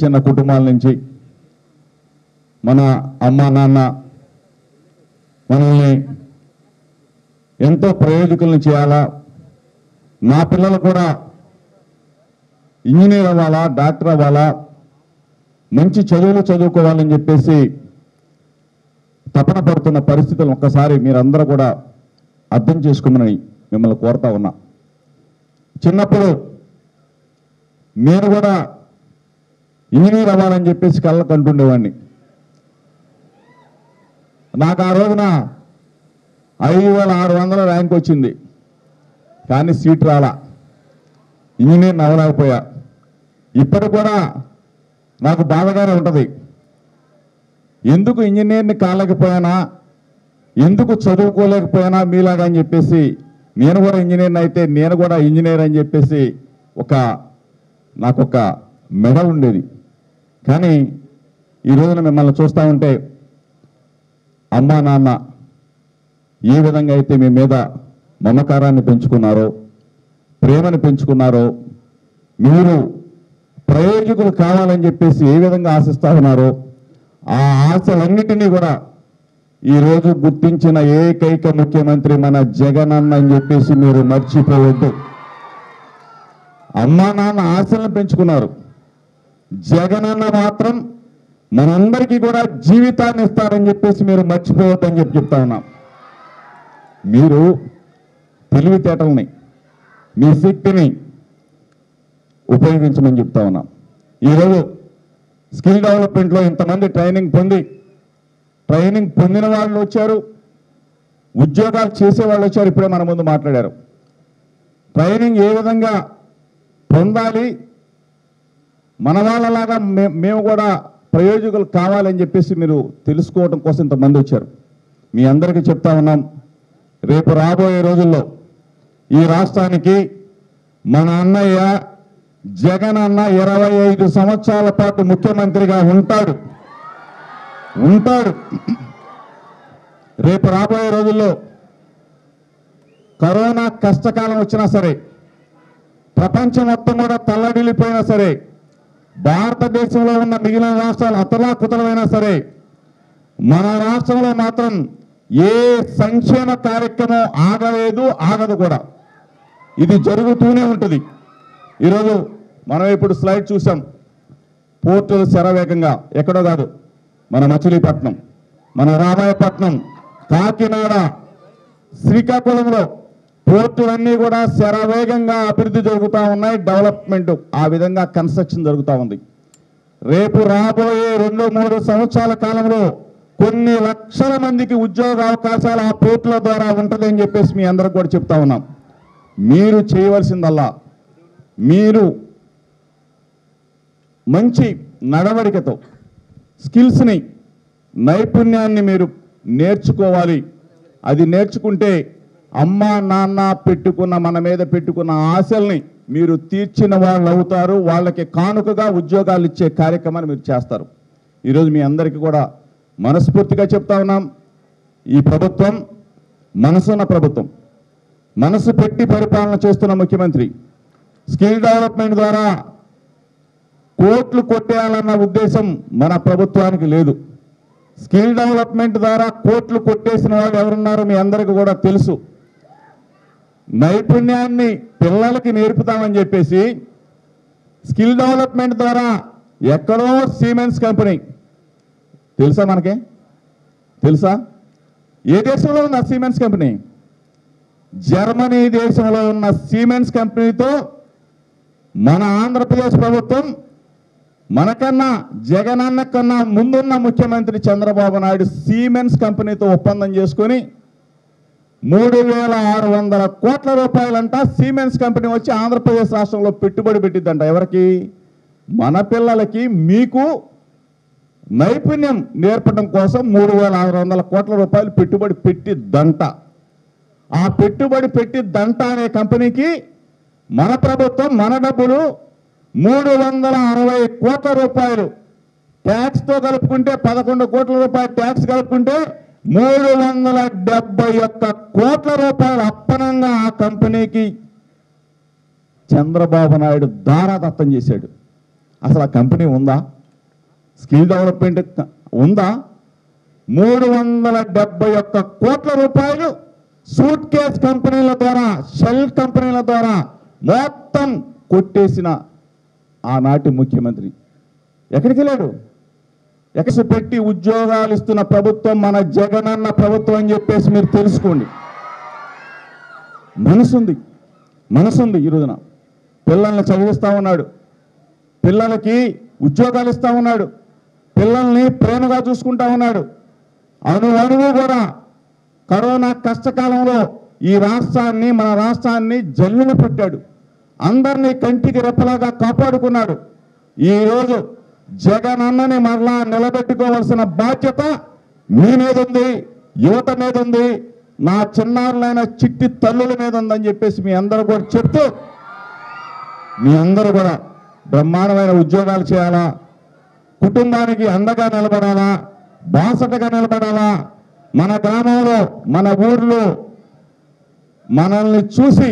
I: చిన్న కుటుంబాల నుంచి మన అమ్మ నాన్న మనల్ని ఎంతో ప్రయోజకులను చేయాలా, నా పిల్లలు కూడా ఇంజనీర్ అవ్వాలా, డాక్టర్ అవ్వాలా, మంచి చదువులు చదువుకోవాలని చెప్పేసి తపన పడుతున్న పరిస్థితులను ఒక్కసారి మీరందరూ కూడా అర్థం చేసుకోమని మిమ్మల్ని కోరుతా ఉన్నా. చిన్నప్పుడు నేను కూడా ఇంజనీర్ అవ్వాలని చెప్పేసి కళ్ళకు అంటుండేవాడిని. నాకు ఆ రోజున 5600 ర్యాంక్ వచ్చింది, కానీ సీట్ రాలా, ఇంజనీర్ అవ్వలేకపోయా. ఇప్పటికి కూడా నాకు బాధగానే ఉంటుంది. ఎందుకు ఇంజనీర్ని కాలేకపోయానా, ఎందుకు చదువుకోలేకపోయానా మీలాగా అని చెప్పేసి, నేను కూడా ఇంజనీర్ని అయితే నేను కూడా ఇంజనీర్ అని చెప్పేసి నాకొక మెడల్ ఉండేది. కానీ ఈ రోజున మిమ్మల్ని చూస్తూ ఉంటే అమ్మా నాన్న ఏ విధంగా అయితే మీ మీద మమకారాన్ని పెంచుకున్నారో, ప్రేమను పెంచుకున్నారో, మీరు ప్రయోజకులు కావాలని చెప్పేసి ఏ విధంగా ఆశిస్తా ఉన్నారో, ఆ ఆశలన్నిటినీ కూడా ఈరోజు గుర్తించిన ఏకైక ముఖ్యమంత్రి మన జగనన్న అని చెప్పేసి మీరు మర్చిపోవద్దు. అమ్మా నాన్న ఆశలను పెంచుకున్నారు, జగనన్న మాత్రం మనందరికీ కూడా జీవితాన్ని ఇస్తారని చెప్పేసి మీరు మర్చిపోవద్దని చెప్తా ఉన్నాం. మీరు తెలివితేటల్ని, మీ శక్తిని ఉపయోగించమని చెప్తా ఉన్నాం. ఈరోజు స్కిల్ డెవలప్మెంట్లో ఇంతమంది ట్రైనింగ్ పొందిన వాళ్ళు వచ్చారు, ఉద్యోగాలు చేసే వాళ్ళు వచ్చారు. ఇప్పుడే మన ముందు మాట్లాడారు. ట్రైనింగ్ ఏ విధంగా పొందాలి, మన వాళ్ళలాగా మేము కూడా ప్రయోజకులు కావాలని చెప్పేసి మీరు తెలుసుకోవడం కోసం ఇంతమంది వచ్చారు. మీ అందరికీ చెప్తా ఉన్నాం, రేపు రాబోయే రోజుల్లో ఈ రాష్ట్రానికి మన అన్నయ్య జగనన్న 25 సంవత్సరాల పాటు ముఖ్యమంత్రిగా ఉంటాడు. రేపు రాబోయే రోజుల్లో కరోనా కష్టకాలం వచ్చినా సరే, ప్రపంచం మొత్తం కూడా తల్లడిల్లిపోయినా సరే, భారతదేశంలో ఉన్న మిగిలిన రాష్ట్రాలు అతలాకుతలమైనా సరే, మన రాష్ట్రంలో మాత్రం ఏ సంక్షేమ కార్యక్రమం ఆగదు కూడా. ఇది జరుగుతూనే ఉంటుంది. ఈరోజు మనం ఇప్పుడు స్లైడ్ చూసాం, పోర్టులు శరవేగంగా, ఎక్కడో కాదు, మన మచిలీపట్నం, మన రామాయపట్నం, కాకినాడ, శ్రీకాకుళంలో పోర్టులన్నీ కూడా శరవేగంగా అభివృద్ధి జరుగుతూ ఉన్నాయి. డెవలప్మెంట్ ఆ విధంగా కన్స్ట్రక్షన్ జరుగుతూ ఉంది. రేపు రాబోయే 2-3 సంవత్సరాల కాలంలో కొన్ని లక్షల మందికి ఉద్యోగ అవకాశాలు ఆ పోర్టుల ద్వారా ఉంటుందని చెప్పేసి మీ అందరికి కూడా చెప్తా ఉన్నాం. మీరు చేయవలసిందల్లా, మీరు మంచి నడవడికతో స్కిల్స్ని, నైపుణ్యాన్ని మీరు నేర్చుకోవాలి. అది నేర్చుకుంటే అమ్మా నాన్న మన మీద పెట్టుకున్న ఆశల్ని మీరు తీర్చిన వాళ్ళు అవుతారు. వాళ్ళకి కానుకగా ఉద్యోగాలు ఇచ్చే కార్యక్రమాన్ని మీరు చేస్తారు. ఈరోజు మీ అందరికీ కూడా మనస్ఫూర్తిగా చెప్తా ఉన్నాం, ఈ ప్రభుత్వం మనసున్న ప్రభుత్వం, మనసు పెట్టి పరిపాలన చేస్తున్న ముఖ్యమంత్రి. స్కిల్ డెవలప్మెంట్ ద్వారా కోట్లు కొట్టేయాలన్న ఉద్దేశం మన ప్రభుత్వానికి లేదు. స్కిల్ డెవలప్మెంట్ ద్వారా కోట్లు కొట్టేసిన వాళ్ళు ఎవరున్నారో మీ అందరికీ కూడా తెలుసు. నైపుణ్యాన్ని పిల్లలకి నేర్పుతామని చెప్పేసి స్కిల్ డెవలప్మెంట్ ద్వారా ఎక్కడో సిమెంట్స్ కంపెనీ తెలుసా, మనకే తెలుసా? ఏ దేశంలో ఉన్న సిమెంట్స్ కంపెనీ? జర్మనీ దేశంలో ఉన్న సిమెంట్స్ కంపెనీతో మన ఆంధ్రప్రదేశ్ ప్రభుత్వం మనకన్నా జగనన్న కన్నా ముందున్న ముఖ్యమంత్రి చంద్రబాబు నాయుడు సిమెంట్స్ కంపెనీతో ఒప్పందం చేసుకొని 3,600 కోట్ల రూపాయలంట సిమెంట్స్ కంపెనీ వచ్చి ఆంధ్రప్రదేశ్ రాష్ట్రంలో పెట్టుబడి పెట్టిద్దంట. ఎవరికి? మన పిల్లలకి, మీకు నైపుణ్యం నేర్పడం కోసం 3,600 కోట్ల రూపాయలు పెట్టుబడి పెట్టిద్దంట. ఆ పెట్టుబడి పెట్టిద్దంట అనే కంపెనీకి మన ప్రభుత్వం మన డబ్బులు 360 కోట్ల రూపాయలు ట్యాక్స్తో కలుపుకుంటే 11 కోట్ల రూపాయలు ట్యాక్స్ కలుపుకుంటే 371 కోట్ల రూపాయలు అప్పనంగా ఆ కంపెనీకి చంద్రబాబు నాయుడు దారాదత్తం చేశాడు. అసలు ఆ కంపెనీ ఉందా? స్కిల్ డెవలప్మెంట్ ఉందా? 371 కోట్ల రూపాయలు సూట్ కేస్ కంపెనీల ద్వారా, షెల్ కంపెనీల ద్వారా మొత్తం కొట్టేసిన ఆనాటి ముఖ్యమంత్రి ఎక్కడికి వెళ్ళాడు? ఎక్కడ పెట్టి ఉద్యోగాలు ఇస్తున్న ప్రభుత్వం మన జగనన్న ప్రభుత్వం అని చెప్పేసి మీరు తెలుసుకోండి. మనసుంది. ఈ రోజున పిల్లల్ని చదివిస్తా ఉన్నాడు, పిల్లలకి ఉద్యోగాలు ఇస్తా ఉన్నాడు, పిల్లల్ని ప్రేమగా చూసుకుంటా ఉన్నాడు. అణువు కూడా కరోనా కష్టకాలంలో ఈ రాష్ట్రాన్ని, మన రాష్ట్రాన్ని జల్లున పెట్టాడు. అందరినీ కంటికి రెప్పలాగా కాపాడుకున్నాడు. ఈరోజు జగనన్నని మరలా నిలబెట్టుకోవాల్సిన బాధ్యత మీ మీద ఉంది, యువత మీద ఉంది, నా చిన్నారులైన చిట్టి తల్లుల మీద ఉందని చెప్పేసి మీ అందరూ కూడా చెప్తూ, మీ అందరూ కూడా బ్రహ్మాండమైన ఉద్యోగాలు చేయాలా, కుటుంబానికి అండగా నిలబడాలా, బాసటగా నిలబడాలా, మన గ్రామంలో మన ఊర్లో మనల్ని చూసి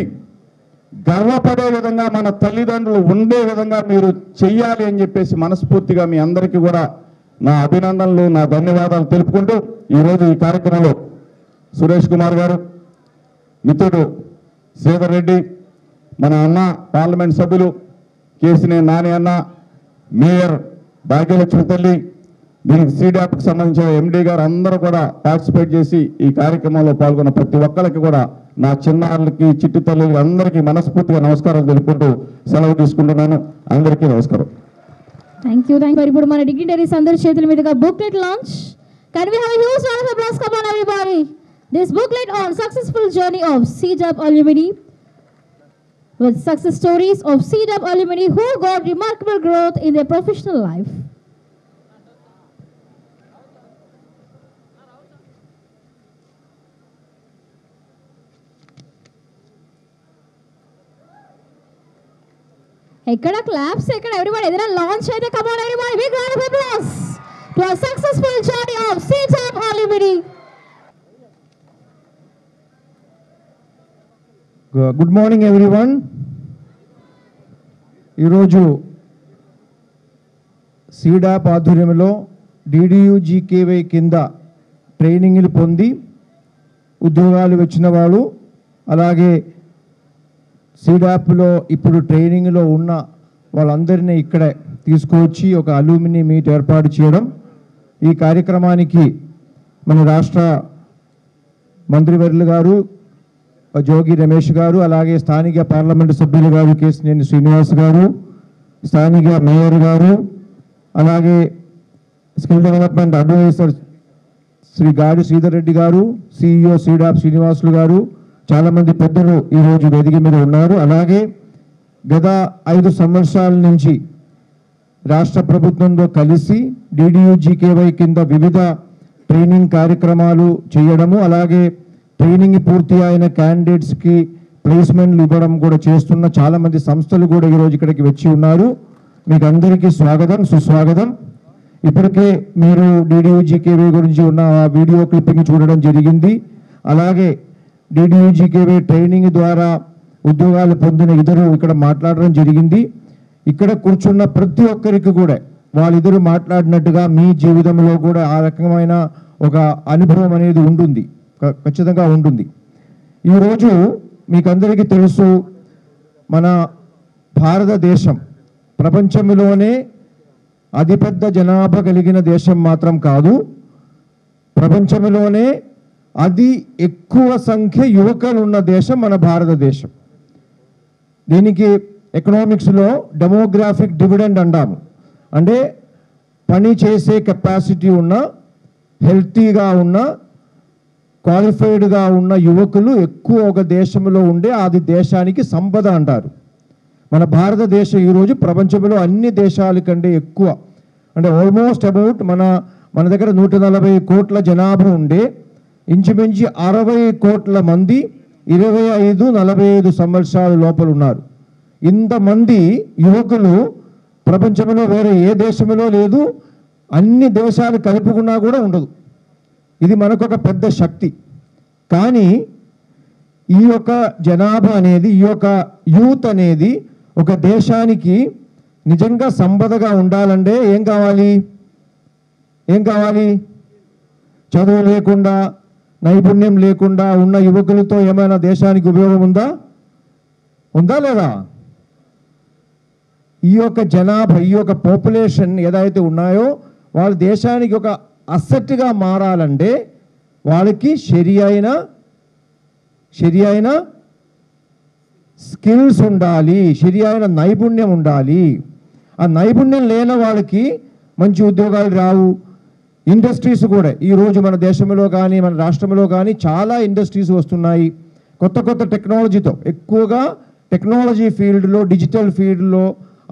I: గర్వపడే విధంగా మన తల్లిదండ్రులు ఉండే విధంగా మీరు చెయ్యాలి అని చెప్పేసి మనస్ఫూర్తిగా మీ అందరికీ కూడా నా అభినందనలు, నా ధన్యవాదాలు తెలుపుకుంటూ ఈరోజు ఈ కార్యక్రమంలో సురేష్ కుమార్ గారు, మిత్రుడు శ్రీధర్ రెడ్డి, మన అన్న పార్లమెంట్ సభ్యులు కేసినేని నాని అన్న, మేయర్ భాగ్యలక్ష్మి తల్లి, దీనికి సీడాప్కి సంబంధించిన ఎండీ గారు అందరూ కూడా పార్టిసిపేట్ చేసి ఈ కార్యక్రమంలో పాల్గొన్న ప్రతి ఒక్కరికి కూడా నా చిన్నారులకి, చిట్టి తల్లులకి అందరికీ మనస్ఫూర్తిగా నమస్కారాలు తెలుపుకుంటూ సెలవు తీసుకుంటున్నాను. అందరికీ నమస్కారం.
A: Thank you. ఇప్పుడు మన డిగ్నిటరీస్ అందరి చేతుల మీదుగా booklet launch. Can we have a huge round of applause come on everybody. This booklet on successful journey of CDAP alumni with success stories of CDAP alumni who got remarkable growth in their professional life. ఎక్కడ claps, ఎక్కడ everybody ఏదైనా launch అయితే come on everybody, big round of applause to a successful journey of CDAP alumni.
J: Good morning everyone. ఈరోజు CDAP ఆధ్వర్యంలో DDU-GKY కింద ట్రైనింగ్లు పొంది ఉద్యోగాలు వచ్చిన వాళ్ళు, అలాగే CDAPలో ఇప్పుడు ట్రైనింగ్లో ఉన్న వాళ్ళందరినీ ఇక్కడ తీసుకువచ్చి ఒక అలూమిని మీట్ ఏర్పాటు చేయడం. ఈ కార్యక్రమానికి మన రాష్ట్ర మంత్రివర్యులు గారు జోగి రమేష్ గారు, అలాగే స్థానిక పార్లమెంటు సభ్యులు గారు కేసినేని శ్రీనివాస్ గారు, స్థానిక మేయర్ గారు, అలాగే స్కిల్ డెవలప్మెంట్ అడ్వైజర్ శ్రీ గాడి శ్రీధర్ రెడ్డి గారు, CEO CDAP శ్రీనివాసులు గారు, చాలామంది పెద్దలు ఈరోజు వేదిక మీద ఉన్నారు. అలాగే గత 5 సంవత్సరాల నుంచి రాష్ట్ర ప్రభుత్వంతో కలిసి DDU-GKY కింద వివిధ ట్రైనింగ్ కార్యక్రమాలు చేయడము, అలాగే ట్రైనింగ్ పూర్తి అయిన క్యాండిడేట్స్కి ప్లేస్మెంట్లు ఇవ్వడం కూడా చేస్తున్న చాలామంది సంస్థలు కూడా ఈరోజు ఇక్కడికి వచ్చి ఉన్నారు. మీకు అందరికీ స్వాగతం, సుస్వాగతం. ఇప్పటికే మీరు DDU-GKY గురించి ఉన్న వీడియో క్లిప్పింగ్ చూడడం జరిగింది. అలాగే DDU-GKY ట్రైనింగ్ ద్వారా ఉద్యోగాలు పొందిన ఇద్దరు ఇక్కడ మాట్లాడడం జరిగింది. ఇక్కడ కూర్చున్న ప్రతి ఒక్కరికి కూడా వాళ్ళిద్దరు మాట్లాడినట్టుగా మీ జీవితంలో కూడా ఆ రకమైన ఒక అనుభవం అనేది ఉంటుంది, ఖచ్చితంగా ఉంటుంది. ఈరోజు మీకందరికీ తెలుసు, మన భారతదేశం ప్రపంచంలోనే అతిపెద్ద జనాభా కలిగిన దేశం మాత్రం కాదు, ప్రపంచంలోనే అతి ఎక్కువ సంఖ్య యువకులు ఉన్న దేశం మన భారతదేశం. దీనికి ఎకనామిక్స్లో డెమోగ్రాఫిక్ డివిడెండ్ అంటాము. అంటే పని చేసే కెపాసిటీ ఉన్న, హెల్తీగా ఉన్న, క్వాలిఫైడ్గా ఉన్న యువకులు ఎక్కువ ఒక దేశంలో ఉండే అది దేశానికి సంపద అంటారు. మన భారతదేశం ఈరోజు ప్రపంచంలో అన్ని దేశాల కంటే ఎక్కువ, అంటే ఆల్మోస్ట్ అబౌట్ మన దగ్గర 140 కోట్ల జనాభా ఉండే ఇంచుమించు 60 కోట్ల మంది 25-45 సంవత్సరాల లోపల ఉన్నారు. ఇంతమంది యువకులు ప్రపంచంలో వేరే ఏ దేశంలో లేదు, అన్ని దేశాలు కలుపుకున్నా కూడా ఉండదు. ఇది మనకు ఒక పెద్ద శక్తి. కానీ ఈ యొక్క జనాభా అనేది, ఈ యొక్క యూత్ అనేది ఒక దేశానికి నిజంగా సంపదగా ఉండాలంటే ఏం కావాలి? చదువు లేకుండా, నైపుణ్యం లేకుండా ఉన్న యువకులతో ఏమైనా దేశానికి ఉపయోగం ఉందా లేదా? ఈ యొక్క జనాభా, ఈ యొక్క పాపులేషన్ ఏదైతే ఉన్నాయో వాళ్ళ దేశానికి ఒక అసెట్గా మారాలంటే వాళ్ళకి సరి అయిన స్కిల్స్ ఉండాలి, సరి అయిన నైపుణ్యం ఉండాలి. ఆ నైపుణ్యం లేని వాళ్ళకి మంచి ఉద్యోగాలు రావు. ఇండస్ట్రీస్ కూడా ఈరోజు మన దేశంలో కానీ మన రాష్ట్రంలో కానీ చాలా ఇండస్ట్రీస్ వస్తున్నాయి కొత్త టెక్నాలజీతో. ఎక్కువగా టెక్నాలజీ ఫీల్డ్లో, డిజిటల్ ఫీల్డ్లో,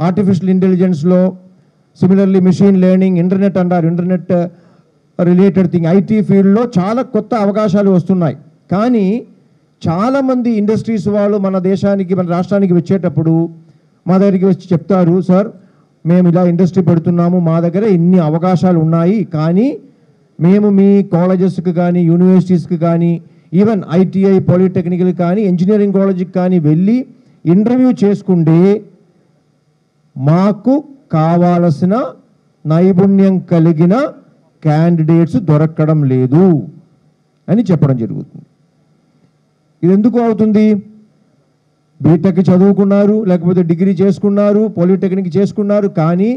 J: ఆర్టిఫిషియల్ ఇంటెలిజెన్స్లో, సిమిలర్లీ మిషన్ లెర్నింగ్, ఇంటర్నెట్ అంటారు, ఇంటర్నెట్ రిలేటెడ్ థింగ్, ఐటీ ఫీల్డ్లో చాలా కొత్త అవకాశాలు వస్తున్నాయి. కానీ చాలామంది ఇండస్ట్రీస్ వాళ్ళు మన దేశానికి, మన రాష్ట్రానికి వచ్చేటప్పుడు మా దగ్గరికి వచ్చి చెప్తారు, సార్ మేము ఇలా ఇండస్ట్రీ పెడుతున్నాము, మా దగ్గర ఇన్ని అవకాశాలు ఉన్నాయి, కానీ మేము మీ కాలేజెస్కి కానీ యూనివర్సిటీస్కి కానీ ఈవెన్ ఐటీఐ పాలిటెక్నికల్ కానీ ఇంజనీరింగ్ కాలేజీకి కానీ వెళ్ళి ఇంటర్వ్యూ చేసుకుంటే మాకు కావాల్సిన నైపుణ్యం కలిగిన క్యాండిడేట్స్ దొరకడం లేదు అని చెప్పడం జరుగుతుంది. ఇది ఎందుకు అవుతుంది? బీటెక్ చదువుకున్నారు, లేకపోతే డిగ్రీ చేసుకున్నారు, పాలిటెక్నిక్ చేసుకున్నారు, కానీ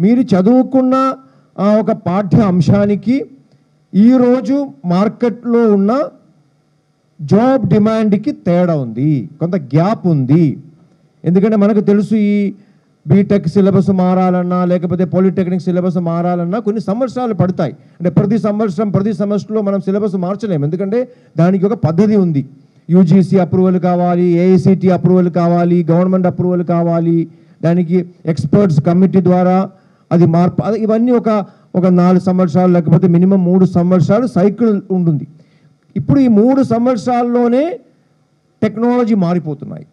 J: మీరు చదువుకున్న ఒక పాఠ్య అంశానికి ఈరోజు మార్కెట్లో ఉన్న జాబ్ డిమాండ్కి తేడా ఉంది, కొంత గ్యాప్ ఉంది. ఎందుకంటే మనకు తెలుసు, ఈ బీటెక్ సిలబస్ మారాలన్నా లేకపోతే పాలిటెక్నిక్ సిలబస్ మారాలన్నా కొన్ని సంవత్సరాలు పడతాయి. అంటే ప్రతి సంవత్సరంలో మనం సిలబస్ మార్చలేము, ఎందుకంటే దానికి ఒక పద్ధతి ఉంది. యూజీసీ అప్రూవల్ కావాలి, ఏఐసిటి అప్రూవల్ కావాలి, గవర్నమెంట్ అప్రూవల్ కావాలి, దానికి ఎక్స్పర్ట్స్ కమిటీ ద్వారా అది మార్పు, ఇవన్నీ ఒక 4 సంవత్సరాలు లేకపోతే మినిమం 3 సంవత్సరాలు సైకిల్ ఉంటుంది. ఇప్పుడు ఈ 3 సంవత్సరాల్లోనే టెక్నాలజీ మారిపోతున్నాయి.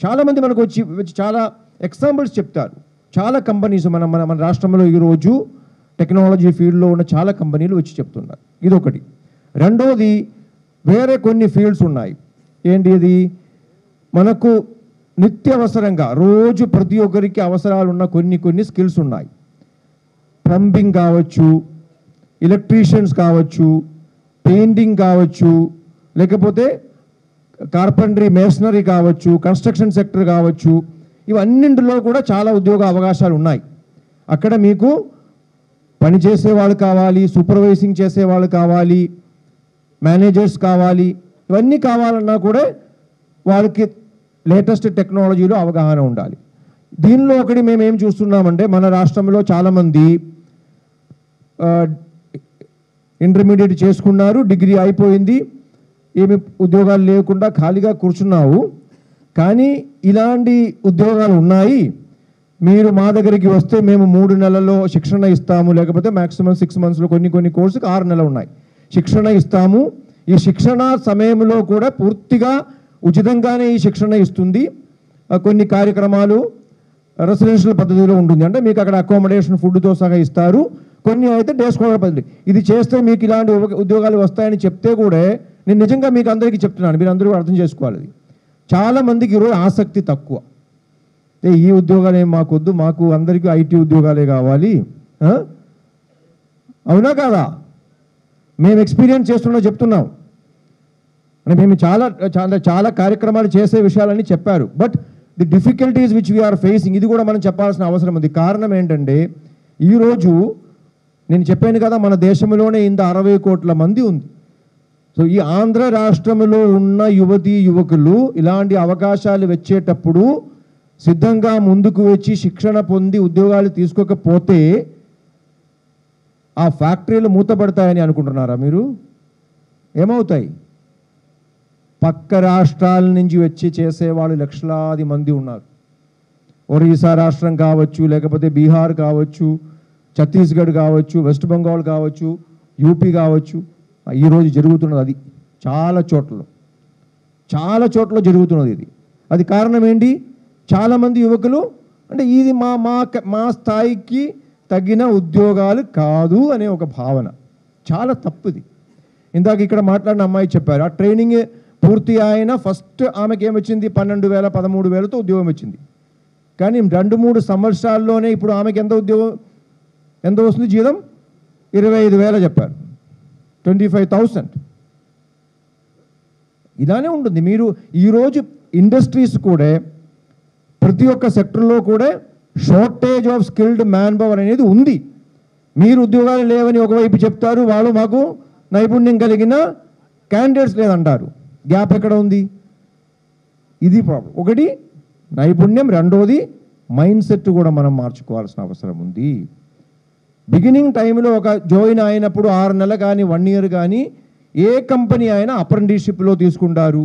J: చాలామంది మనకు వచ్చి చాలా ఎగ్జాంపుల్స్ చెప్తారు. చాలా కంపెనీస్ మన రాష్ట్రంలో ఈరోజు టెక్నాలజీ ఫీల్డ్లో ఉన్న చాలా కంపెనీలు వచ్చి చెప్తున్నారు. ఇదొకటి. రెండోది, వేరే కొన్ని ఫీల్డ్స్ ఉన్నాయి. ఏంటి అది? మనకు నిత్యవసరంగా రోజు ప్రతి ఒక్కరికి అవసరాలు ఉన్న కొన్ని స్కిల్స్ ఉన్నాయి. ప్లంబింగ్ కావచ్చు, ఎలక్ట్రీషియన్స్ కావచ్చు, పెయింటింగ్ కావచ్చు, లేకపోతే కార్పెంటరీ, మేసనరీ కావచ్చు, కన్స్ట్రక్షన్ సెక్టర్ కావచ్చు, ఇవన్నింటిలో కూడా చాలా ఉద్యోగ అవకాశాలు ఉన్నాయి. అక్కడ మీకు పని చేసేవాళ్ళు కావాలి, సూపర్వైజింగ్ చేసేవాళ్ళు కావాలి, మేనేజర్స్ కావాలి. ఇవన్నీ కావాలన్నా కూడా వాళ్ళకి లేటెస్ట్ టెక్నాలజీలో అవగాహన ఉండాలి. దీనిలో ఒకటి మేము ఏం చూస్తున్నామంటే, మన రాష్ట్రంలో చాలామంది ఇంటర్మీడియట్ చేసుకున్నారు, డిగ్రీ అయిపోయింది, ఏమి ఉద్యోగాలు లేకుండా ఖాళీగా కూర్చున్నావు, కానీ ఇలాంటి ఉద్యోగాలు ఉన్నాయి, మీరు మా దగ్గరికి వస్తే మేము 3 నెలల్లో శిక్షణ ఇస్తాము, లేకపోతే మ్యాక్సిమం 6 మంత్స్లో కొన్ని కోర్సుకి 6 నెలలు ఉన్నాయి, శిక్షణ ఇస్తాము. ఈ శిక్షణ సమయంలో కూడా పూర్తిగా ఉచితంగానే ఈ శిక్షణ ఇస్తుంది. కొన్ని కార్యక్రమాలు రెసిడెన్షియల్ పద్ధతిలో ఉంటుంది, అంటే మీకు అక్కడ అకామిడేషన్, ఫుడ్తో సహా ఇస్తారు. కొన్ని అయితే డే స్కాలర్ పద్ధతి. ఇది చేస్తే మీకు ఇలాంటి ఉద్యోగాలు వస్తాయని చెప్తే కూడా నేను నిజంగా మీకు అందరికీ చెప్తున్నాను, మీరు అందరూ అర్థం చేసుకోవాలి. చాలామందికి ఈరోజు ఆసక్తి తక్కువ. ఈ ఉద్యోగాలు ఏం మాకొద్దు, మాకు అందరికీ ఐటీ ఉద్యోగాలే కావాలి. అవునా కాదా? మేము ఎక్స్పీరియన్స్ చేస్తున్నా చెప్తున్నాం. అంటే మేము చాలా చాలా చాలా కార్యక్రమాలు చేసే విషయాలని చెప్పారు. But the difficulties which we are facing, ఇది కూడా మనం చెప్పాల్సిన అవసరం ఉంది. కారణం ఏంటంటే ఈరోజు నేను చెప్పాను కదా, మన దేశంలోనే ఇంత 60 కోట్ల మంది ఉంది. సో ఈ ఆంధ్ర రాష్ట్రంలో ఉన్న యువతీ యువకులు ఇలాంటి అవకాశాలు వచ్చేటప్పుడు సిద్ధంగా ముందుకు వచ్చి శిక్షణ పొంది ఉద్యోగాలు తీసుకోకపోతే ఆ ఫ్యాక్టరీలు మూతపడతాయని అనుకుంటున్నారా మీరు? ఏమవుతాయి? పక్క రాష్ట్రాల నుంచి వచ్చి చేసేవాళ్ళు లక్షలాది మంది ఉన్నారు. ఒరిస్సా రాష్ట్రం కావచ్చు, లేకపోతే బీహార్ కావచ్చు, ఛత్తీస్గఢ్ కావచ్చు, వెస్ట్ బెంగాల్ కావచ్చు, యూపీ కావచ్చు. ఈరోజు జరుగుతున్నది అది చాలా చోట్ల జరుగుతున్నది ఇది. అది కారణం ఏంటి? చాలామంది యువకులు అంటే ఇది మా స్థాయికి తగిన ఉద్యోగాలు కాదు అనే ఒక భావన చాలా తప్పుది. ఇందాక ఇక్కడ మాట్లాడిన అమ్మాయి చెప్పారు, ఆ ట్రైనింగ్ పూర్తి అయిన ఫస్ట్ ఆమెకి ఏమొచ్చింది? 12,000 13,000తో ఉద్యోగం వచ్చింది. కానీ 2-3 సంవత్సరాల్లోనే ఇప్పుడు ఆమెకి ఎంత వస్తుంది జీతం? 25,000 చెప్పారు, 25,000. ఇలానే ఉంటుంది. మీరు ఈరోజు ఇండస్ట్రీస్ కూడా ప్రతి ఒక్క సెక్టర్లో కూడా shortage of skilled man power అనేది ఉంది. మీరు ఉద్యోగాలు లేవని ఒకవైపు చెప్తారు, వాళ్ళు మాకు నైపుణ్యం కలిగిన క్యాండిడేట్స్ లేదంటారు. గ్యాప్ ఎక్కడ ఉంది? ఇది ప్రాబ్లం. ఒకటి నైపుణ్యం, రెండోది మైండ్ సెట్ కూడా మనం మార్చుకోవాల్సిన అవసరం ఉంది. బిగినింగ్ టైంలో ఒక జాయిన్ అయినప్పుడు 6 నెలలు కానీ 1 ఇయర్ కానీ ఏ కంపెనీ అయినా అప్రెంటిస్షిప్లో తీసుకుంటారు.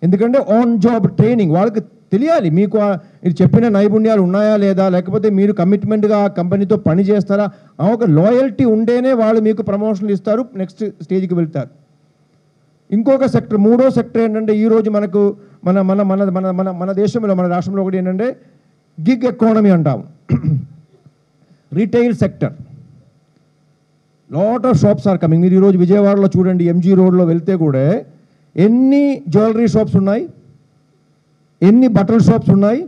J: ఎందుకంటే ఆన్ జాబ్ ట్రైనింగ్ వాళ్ళకి తెలియాలి మీకు ఇది చెప్పిన నైపుణ్యాలు ఉన్నాయా లేదా, లేకపోతే మీరు కమిట్మెంట్గా ఆ కంపెనీతో పని చేస్తారా, ఆ ఒక లాయల్టీ ఉంటేనే వాళ్ళు మీకు ప్రమోషన్లు ఇస్తారు, నెక్స్ట్ స్టేజ్కి వెళ్తారు. ఇంకొక సెక్టర్, మూడో సెక్టర్ ఏంటంటే ఈరోజు మనకు మన మన మన మన మన మన దేశంలో మన రాష్ట్రంలో ఒకటి ఏంటంటే గిగ్ ఎకానమీ అంటాము. Retail sector, lot of shops are coming. మీరు ఈరోజు విజయవాడలో చూడండి, ఎంజీ రోడ్లో వెళ్తే కూడా ఎన్ని జ్యువెలరీ షాప్స్ ఉన్నాయి, ఎన్ని బట్టల షాప్స్ ఉన్నాయి,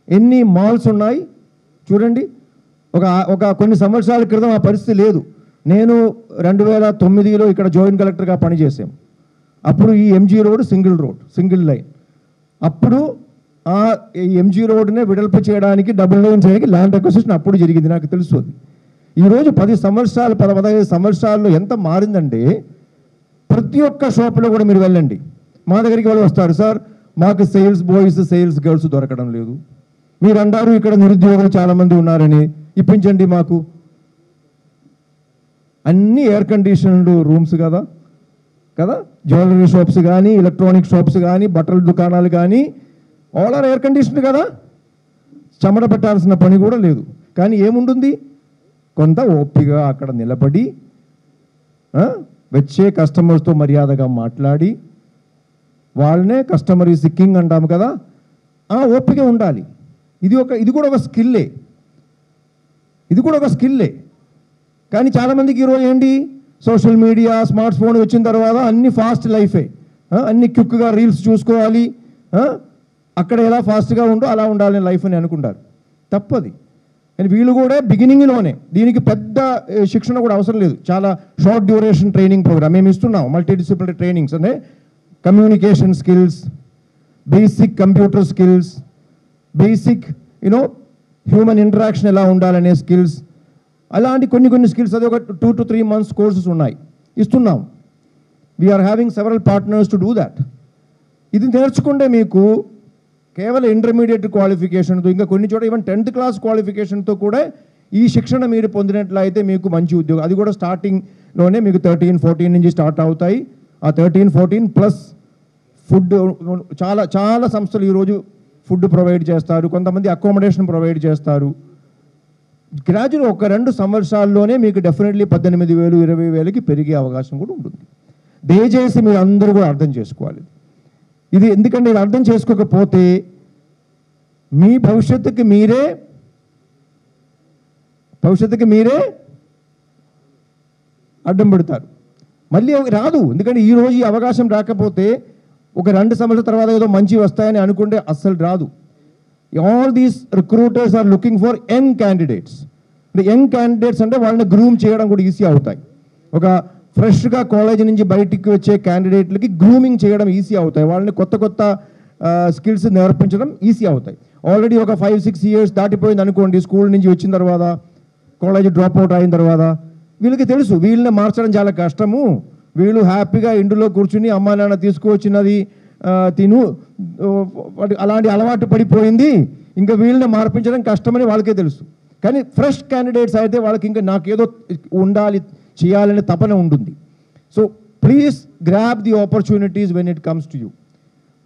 J: ఎన్ని మాల్స్ ఉన్నాయి చూడండి. ఒక కొన్ని సంవత్సరాల క్రితం ఆ పరిస్థితి లేదు. నేను 2009లో ఇక్కడ జాయింట్ కలెక్టర్గా పనిచేసాము. అప్పుడు ఈ ఎంజీ రోడ్ సింగిల్ లైన్. అప్పుడు ఆ ఎంజీ రోడ్నే విడల్పు చేయడానికి, డబుల్ లైన్ చేయడానికి ల్యాండ్ అక్విజిషన్ అప్పుడు జరిగింది, నాకు తెలుసు అది. ఈరోజు 10 సంవత్సరాలు 15 సంవత్సరాల్లో ఎంత మారిందంటే ప్రతి ఒక్క షాప్లో కూడా మీరు వెళ్ళండి, మా దగ్గరికి వాళ్ళు వస్తారు, సార్ మాకు సేల్స్ బాయ్స్ సేల్స్ గర్ల్స్ దొరకడం లేదు, మీరు అంటారు ఇక్కడ నిరుద్యోగులు చాలామంది ఉన్నారని, ఇప్పించండి మాకు. అన్నీ ఎయిర్ కండిషన్డ్ రూమ్స్ కదా, జ్యువెలరీ షాప్స్ కానీ, ఎలక్ట్రానిక్ షాప్స్ కానీ, బట్టల దుకాణాలు కానీ ఆల్ ఆర్ ఎయిర్ కండిషన్డ్ కదా, చెమట పెట్టాల్సిన పని కూడా లేదు. కానీ ఏముంటుంది? కొంత ఓపికగా అక్కడ నిలబడి వచ్చే కస్టమర్స్తో మర్యాదగా మాట్లాడి, వాళ్ళనే కస్టమర్ ఈజ్ కింగ్ అంటాము కదా, ఆ ఓపిక ఉండాలి. ఇది కూడా ఒక స్కిల్లే. కానీ చాలామందికి ఈరోజు ఏంటి, సోషల్ మీడియా, స్మార్ట్ ఫోన్ వచ్చిన తర్వాత అన్ని ఫాస్ట్ లైఫే, అన్ని క్విక్గా రీల్స్ చూసుకోవాలి, అక్కడ ఎలా ఫాస్ట్గా ఉందో అలా ఉండాలని లైఫ్ అని అనుకుంటారు. తప్పది. కానీ వీళ్ళు కూడా బిగినింగ్లోనే, దీనికి పెద్ద శిక్షణ కూడా అవసరం లేదు, చాలా షార్ట్ డ్యూరేషన్ ట్రైనింగ్ ప్రోగ్రామ్ మేము ఇస్తున్నాం. మల్టీడిసిప్లినరీ ట్రైనింగ్స్ అంటే communication skills, basic computer skills, basic human interaction ఎలా ఉండాలనే స్కిల్స్, అలాంటి కొన్ని స్కిల్స్. అది ఒక 2 to 3 months కోర్సెస్ ఉన్నాయి, ఇస్తున్నాం. We are having several partners to do that. ఇది నేర్చుకుంటే మీకు కేవలం ఇంటర్మీడియట్ క్వాలిఫికేషన్తో, ఇంకా కొన్ని చోట ఈవెన్ 10th class క్వాలిఫికేషన్తో కూడా ఈ శిక్షణ మీరు పొందినట్లయితే మీకు మంచి ఉద్యోగం. అది కూడా స్టార్టింగ్లోనే మీకు 13-14 నుంచి స్టార్ట్ అవుతాయి. ఆ 13-14 ప్లస్ ఫుడ్, చాలా సంస్థలు ఈరోజు ఫుడ్ ప్రొవైడ్ చేస్తారు, కొంతమంది అకామిడేషన్ ప్రొవైడ్ చేస్తారు. గ్రాడ్యుయేట్ ఒక 2 సంవత్సరాల్లోనే మీకు డెఫినెట్లీ 18,000 20,000కి పెరిగే అవకాశం కూడా ఉంటుంది. దయచేసి మీరు అందరూ కూడా అర్థం చేసుకోవాలి ఇది. ఎందుకంటే ఇది అర్థం చేసుకోకపోతే మీ భవిష్యత్తుకి మీరే అడ్డం పెడతారు, మళ్ళీ రాదు. ఎందుకంటే ఈరోజు ఈ అవకాశం రాకపోతే ఒక 2 సంవత్సరాల తర్వాత ఏదో మంచి వస్తాయని అనుకుంటే అస్సలు రాదు. All these recruiters are looking for young candidates. అంటే యంగ్ క్యాండిడేట్స్ అంటే వాళ్ళని గ్రూమ్ చేయడం కూడా ఈజీ అవుతాయి. ఒక ఫ్రెష్గా కాలేజ్ నుంచి బయటికి వచ్చే క్యాండిడేట్లకి గ్రూమింగ్ చేయడం ఈజీ అవుతాయి. వాళ్ళని కొత్త కొత్త స్కిల్స్ నేర్పించడం ఈజీ అవుతాయి. ఆల్రెడీ ఒక 5-6 ఇయర్స్ దాటిపోయింది అనుకోండి, స్కూల్ నుంచి వచ్చిన తర్వాత, కాలేజ్ డ్రాప్ అవుట్ అయిన తర్వాత, వీళ్ళకి తెలుసు వీళ్ళని మార్చడం చాలా కష్టము. వీళ్ళు హ్యాపీగా ఇంటిలో కూర్చుని అమ్మా నాన్న తీసుకువచ్చినది తిను అలాంటి అలవాటు పడిపోయింది, ఇంకా వీళ్ళని మార్పించడం కష్టమని వాళ్ళకే తెలుసు. కానీ ఫ్రెష్ క్యాండిడేట్స్ అయితే వాళ్ళకి ఇంకా నాకేదో ఉండాలి, చేయాలనే తపన ఉంటుంది. So please grab the opportunities when it comes to you.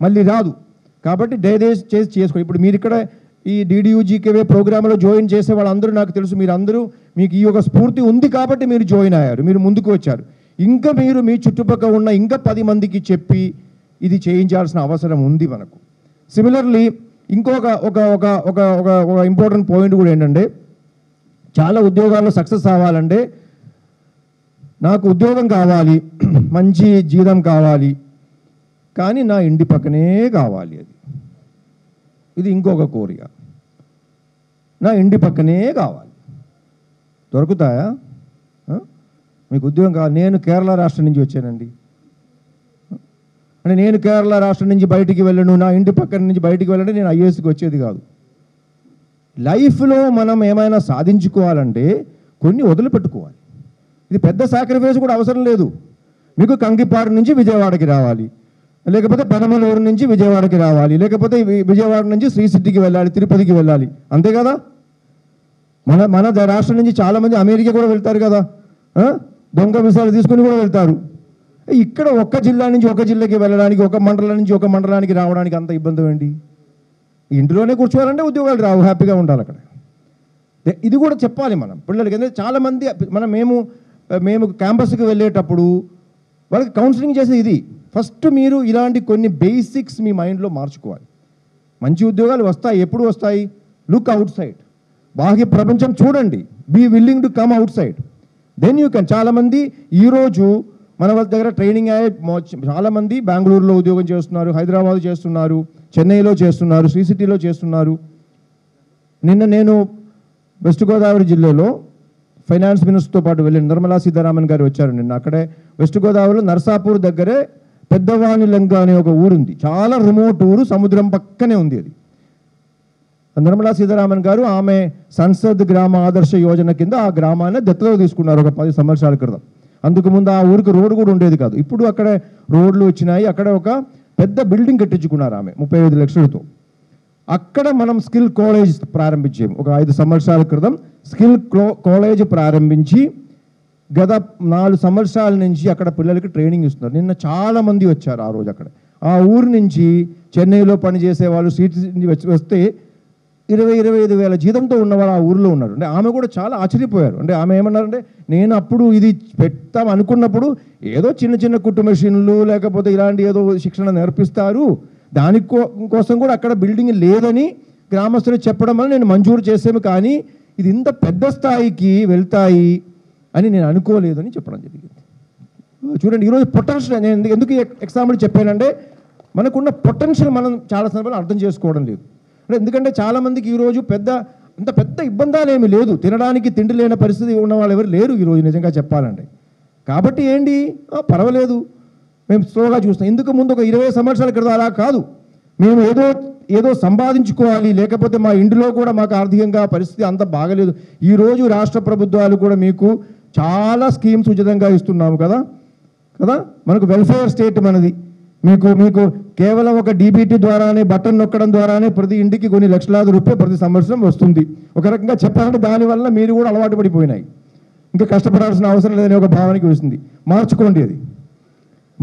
J: మళ్ళీ రాదు కాబట్టి దయచేసి చేసుకోండి. ఇప్పుడు మీరు ఇక్కడ ఈ DDU-GKVY ప్రోగ్రాంలో జాయిన్ చేసే వాళ్ళందరూ నాకు తెలుసు, మీరందరూ మీకు ఈ యొక్క స్ఫూర్తి ఉంది కాబట్టి మీరు జాయిన్ అయ్యారు, మీరు ముందుకు వచ్చారు. ఇంకా మీరు మీ చుట్టుపక్కల ఉన్న ఇంకా 10 మందికి చెప్పి ఇది చేయించాల్సిన అవసరం ఉంది మనకు. సిమిలర్లీ ఇంకొక ఒక ఒక ఒక ఒక ఇంపార్టెంట్ పాయింట్ కూడా ఏంటంటే, చాలా ఉద్యోగాల్లో సక్సెస్ అవ్వాలంటే నాకు ఉద్యోగం కావాలి, మంచి జీతం కావాలి, కానీ నా ఇంటి పక్కనే కావాలి. ఇది ఇంకొక కోరిక, నా ఇంటి పక్కనే కావాలి. దొరుకుతాయా? మీకు ఉద్యోగం కావాలి. నేను కేరళ రాష్ట్రం నుంచి వచ్చానండి, అంటే నేను కేరళ రాష్ట్రం నుంచి బయటికి వెళ్ళను, నా ఇంటి పక్కన నుంచి బయటికి వెళ్ళండి, నేను IASకి వచ్చేది కాదు. లైఫ్లో మనం ఏమైనా సాధించుకోవాలంటే కొన్ని వదిలిపెట్టుకోవాలి. ఇది పెద్ద సాక్రిఫైస్ కూడా అవసరం లేదు. మీకు కంకిపాడు నుంచి విజయవాడకి రావాలి, లేకపోతే పెనమలూరు నుంచి విజయవాడకి రావాలి, లేకపోతే విజయవాడ నుంచి శ్రీ సిటీకి వెళ్ళాలి, తిరుపతికి వెళ్ళాలి, అంతే కదా. మన రాష్ట్రం నుంచి చాలామంది అమెరికా కూడా వెళ్తారు కదా, దొంగ విసాలు తీసుకుని కూడా వెళ్తారు. ఇక్కడ ఒక్క జిల్లా నుంచి ఒక జిల్లాకి వెళ్ళడానికి, ఒక మండలం నుంచి ఒక మండలానికి రావడానికి అంత ఇబ్బంది ఏంటి? ఇంట్లోనే కూర్చోవాలంటే ఉద్యోగాలు రావు, హ్యాపీగా ఉండాలి అక్కడ. ఇది కూడా చెప్పాలి మనం పిల్లలకి. ఎందుకంటే చాలామంది మేము క్యాంపస్కి వెళ్ళేటప్పుడు వాళ్ళకి కౌన్సిలింగ్ చేసేది ఇది. ఫస్ట్ మీరు ఇలాంటి కొన్ని బేసిక్స్ మీ మైండ్లో మార్చుకోవాలి. మంచి ఉద్యోగాలు వస్తాయి, ఎప్పుడు వస్తాయి? లుక్ అవుట్ సైడ్, బాహ్య ప్రపంచం చూడండి, be willing to come outside, then you can. చాలామంది ఈరోజు మన వాళ్ళ దగ్గర ట్రైనింగ్ అయ్యే చాలామంది బెంగళూరులో ఉద్యోగం చేస్తున్నారు, హైదరాబాద్ చేస్తున్నారు, చెన్నైలో చేస్తున్నారు, శ్రీ సిటీలో చేస్తున్నారు. నిన్న నేను వెస్ట్ గోదావరి జిల్లాలో ఫైనాన్స్ మినిస్టర్తో పాటు వెళ్ళాను. నిర్మలా సీతారామన్ గారు వచ్చారు నిన్న. అక్కడే వెస్ట్ గోదావరిలో నర్సాపూర్ దగ్గరే పెద్దవాణిలంక అనే ఒక ఊరుంది, చాలా రిమోట్ ఊరు, సముద్రం పక్కనే ఉంది అది. నిర్మలా సీతారామన్ గారు ఆమె సంసద్ గ్రామ ఆదర్శ యోజన కింద ఆ గ్రామాన్ని దత్తత తీసుకున్నారు ఒక 10 సంవత్సరాల క్రితం. అందుకు ముందు ఆ ఊరికి రోడ్డు కూడా ఉండేది కాదు. ఇప్పుడు అక్కడ రోడ్లు వచ్చినాయి. అక్కడ ఒక పెద్ద బిల్డింగ్ కట్టించుకున్నారు ఆమె 35 లక్షలతో. అక్కడ మనం స్కిల్ కాలేజ్ ప్రారంభించాము ఒక 5 సంవత్సరాల క్రితం. స్కిల్ కాలేజ్ ప్రారంభించి గత 4 సంవత్సరాల నుంచి అక్కడ పిల్లలకి ట్రైనింగ్ ఇస్తున్నారు. నిన్న చాలామంది వచ్చారు ఆ రోజు. అక్కడ ఆ ఊరు నుంచి చెన్నైలో పనిచేసే వాళ్ళు సీట్ వస్తే 20-25 వేల జీతంతో ఉన్నవాళ్ళు ఆ ఊరిలో ఉన్నారు. అంటే ఆమె కూడా చాలా ఆశ్చర్యపోయారు. అంటే ఆమె ఏమన్నారంటే, నేను అప్పుడు ఇది పెడతాం అనుకున్నప్పుడు ఏదో చిన్న చిన్న కుట్టు మెషిన్లు లేకపోతే ఇలాంటి ఏదో శిక్షణ నేర్పిస్తారు, దానికోసం కూడా అక్కడ బిల్డింగ్ లేదని గ్రామస్తులు చెప్పడం వల్ల నేను మంజూరు చేసాము, కానీ ఇది ఇంత పెద్ద స్థాయికి వెళ్తాయి అని నేను అనుకోలేదని చెప్పడం జరిగింది. చూడండి ఈరోజు పొటెన్షియల్, నేను ఎందుకు ఎగ్జాంపుల్ చెప్పానంటే మనకున్న పొటెన్షియల్ మనం చాలా సందర్భాలు అర్థం చేసుకోవడం లేదు. అంటే ఎందుకంటే చాలామందికి ఈరోజు అంత పెద్ద ఇబ్బందాలు ఏమీ లేదు, తినడానికి తిండి లేని పరిస్థితి ఉన్న వాళ్ళు ఎవరు లేరు ఈరోజు నిజంగా చెప్పాలంటే. కాబట్టి ఏంటి, పర్వాలేదు, మేము స్లోగా చూస్తాం. ఇందుకు ముందు ఒక 20 సంవత్సరాల క్రితం అలా కాదు, మేము ఏదో సంపాదించుకోవాలి, లేకపోతే మా ఇంటిలో కూడా మాకు ఆర్థికంగా పరిస్థితి అంత బాగలేదు. ఈరోజు రాష్ట్ర ప్రభుత్వాలు కూడా మీకు చాలా స్కీమ్స్ ఉచితంగా ఇస్తున్నాము కదా. మనకు వెల్ఫేర్ స్టేట్ మనది. మీకు కేవలం ఒక DBT ద్వారానే, బటన్ నొక్కడం ద్వారానే ప్రతి ఇంటికి కొన్ని లక్షలాది రూపాయలు ప్రతి సంవత్సరం వస్తుంది. ఒక రకంగా చెప్పాలంటే దానివల్ల మీరు కూడా అలవాటు పడిపోయినాయి, ఇంకా కష్టపడాల్సిన అవసరం లేదనే ఒక భావనకి వస్తుంది. మార్చుకోండి, అది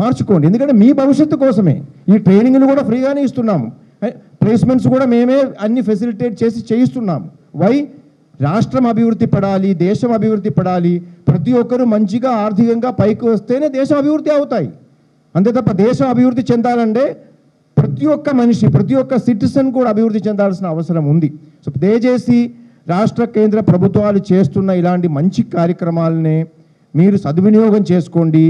J: మార్చుకోండి. ఎందుకంటే మీ భవిష్యత్తు కోసమే ఈ ట్రైనింగ్లు కూడా ఫ్రీగానే ఇస్తున్నాము, ప్లేస్మెంట్స్ కూడా మేమే అన్ని ఫెసిలిటేట్ చేసి చేయిస్తున్నాము. వై? రాష్ట్రం అభివృద్ధి పడాలి, దేశం అభివృద్ధి పడాలి, ప్రతి ఒక్కరూ మంచిగా ఆర్థికంగా పైకి వస్తేనే దేశం అభివృద్ధి అవుతాయి. అంతే తప్ప దేశం అభివృద్ధి చెందాలంటే ప్రతి ఒక్క మనిషి, ప్రతి ఒక్క సిటిజన్ కూడా అభివృద్ధి చెందాల్సిన అవసరం ఉంది. సో దయచేసి రాష్ట్ర కేంద్ర ప్రభుత్వాలు చేస్తున్న ఇలాంటి మంచి కార్యక్రమాలనే మీరు సద్వినియోగం చేసుకోండి.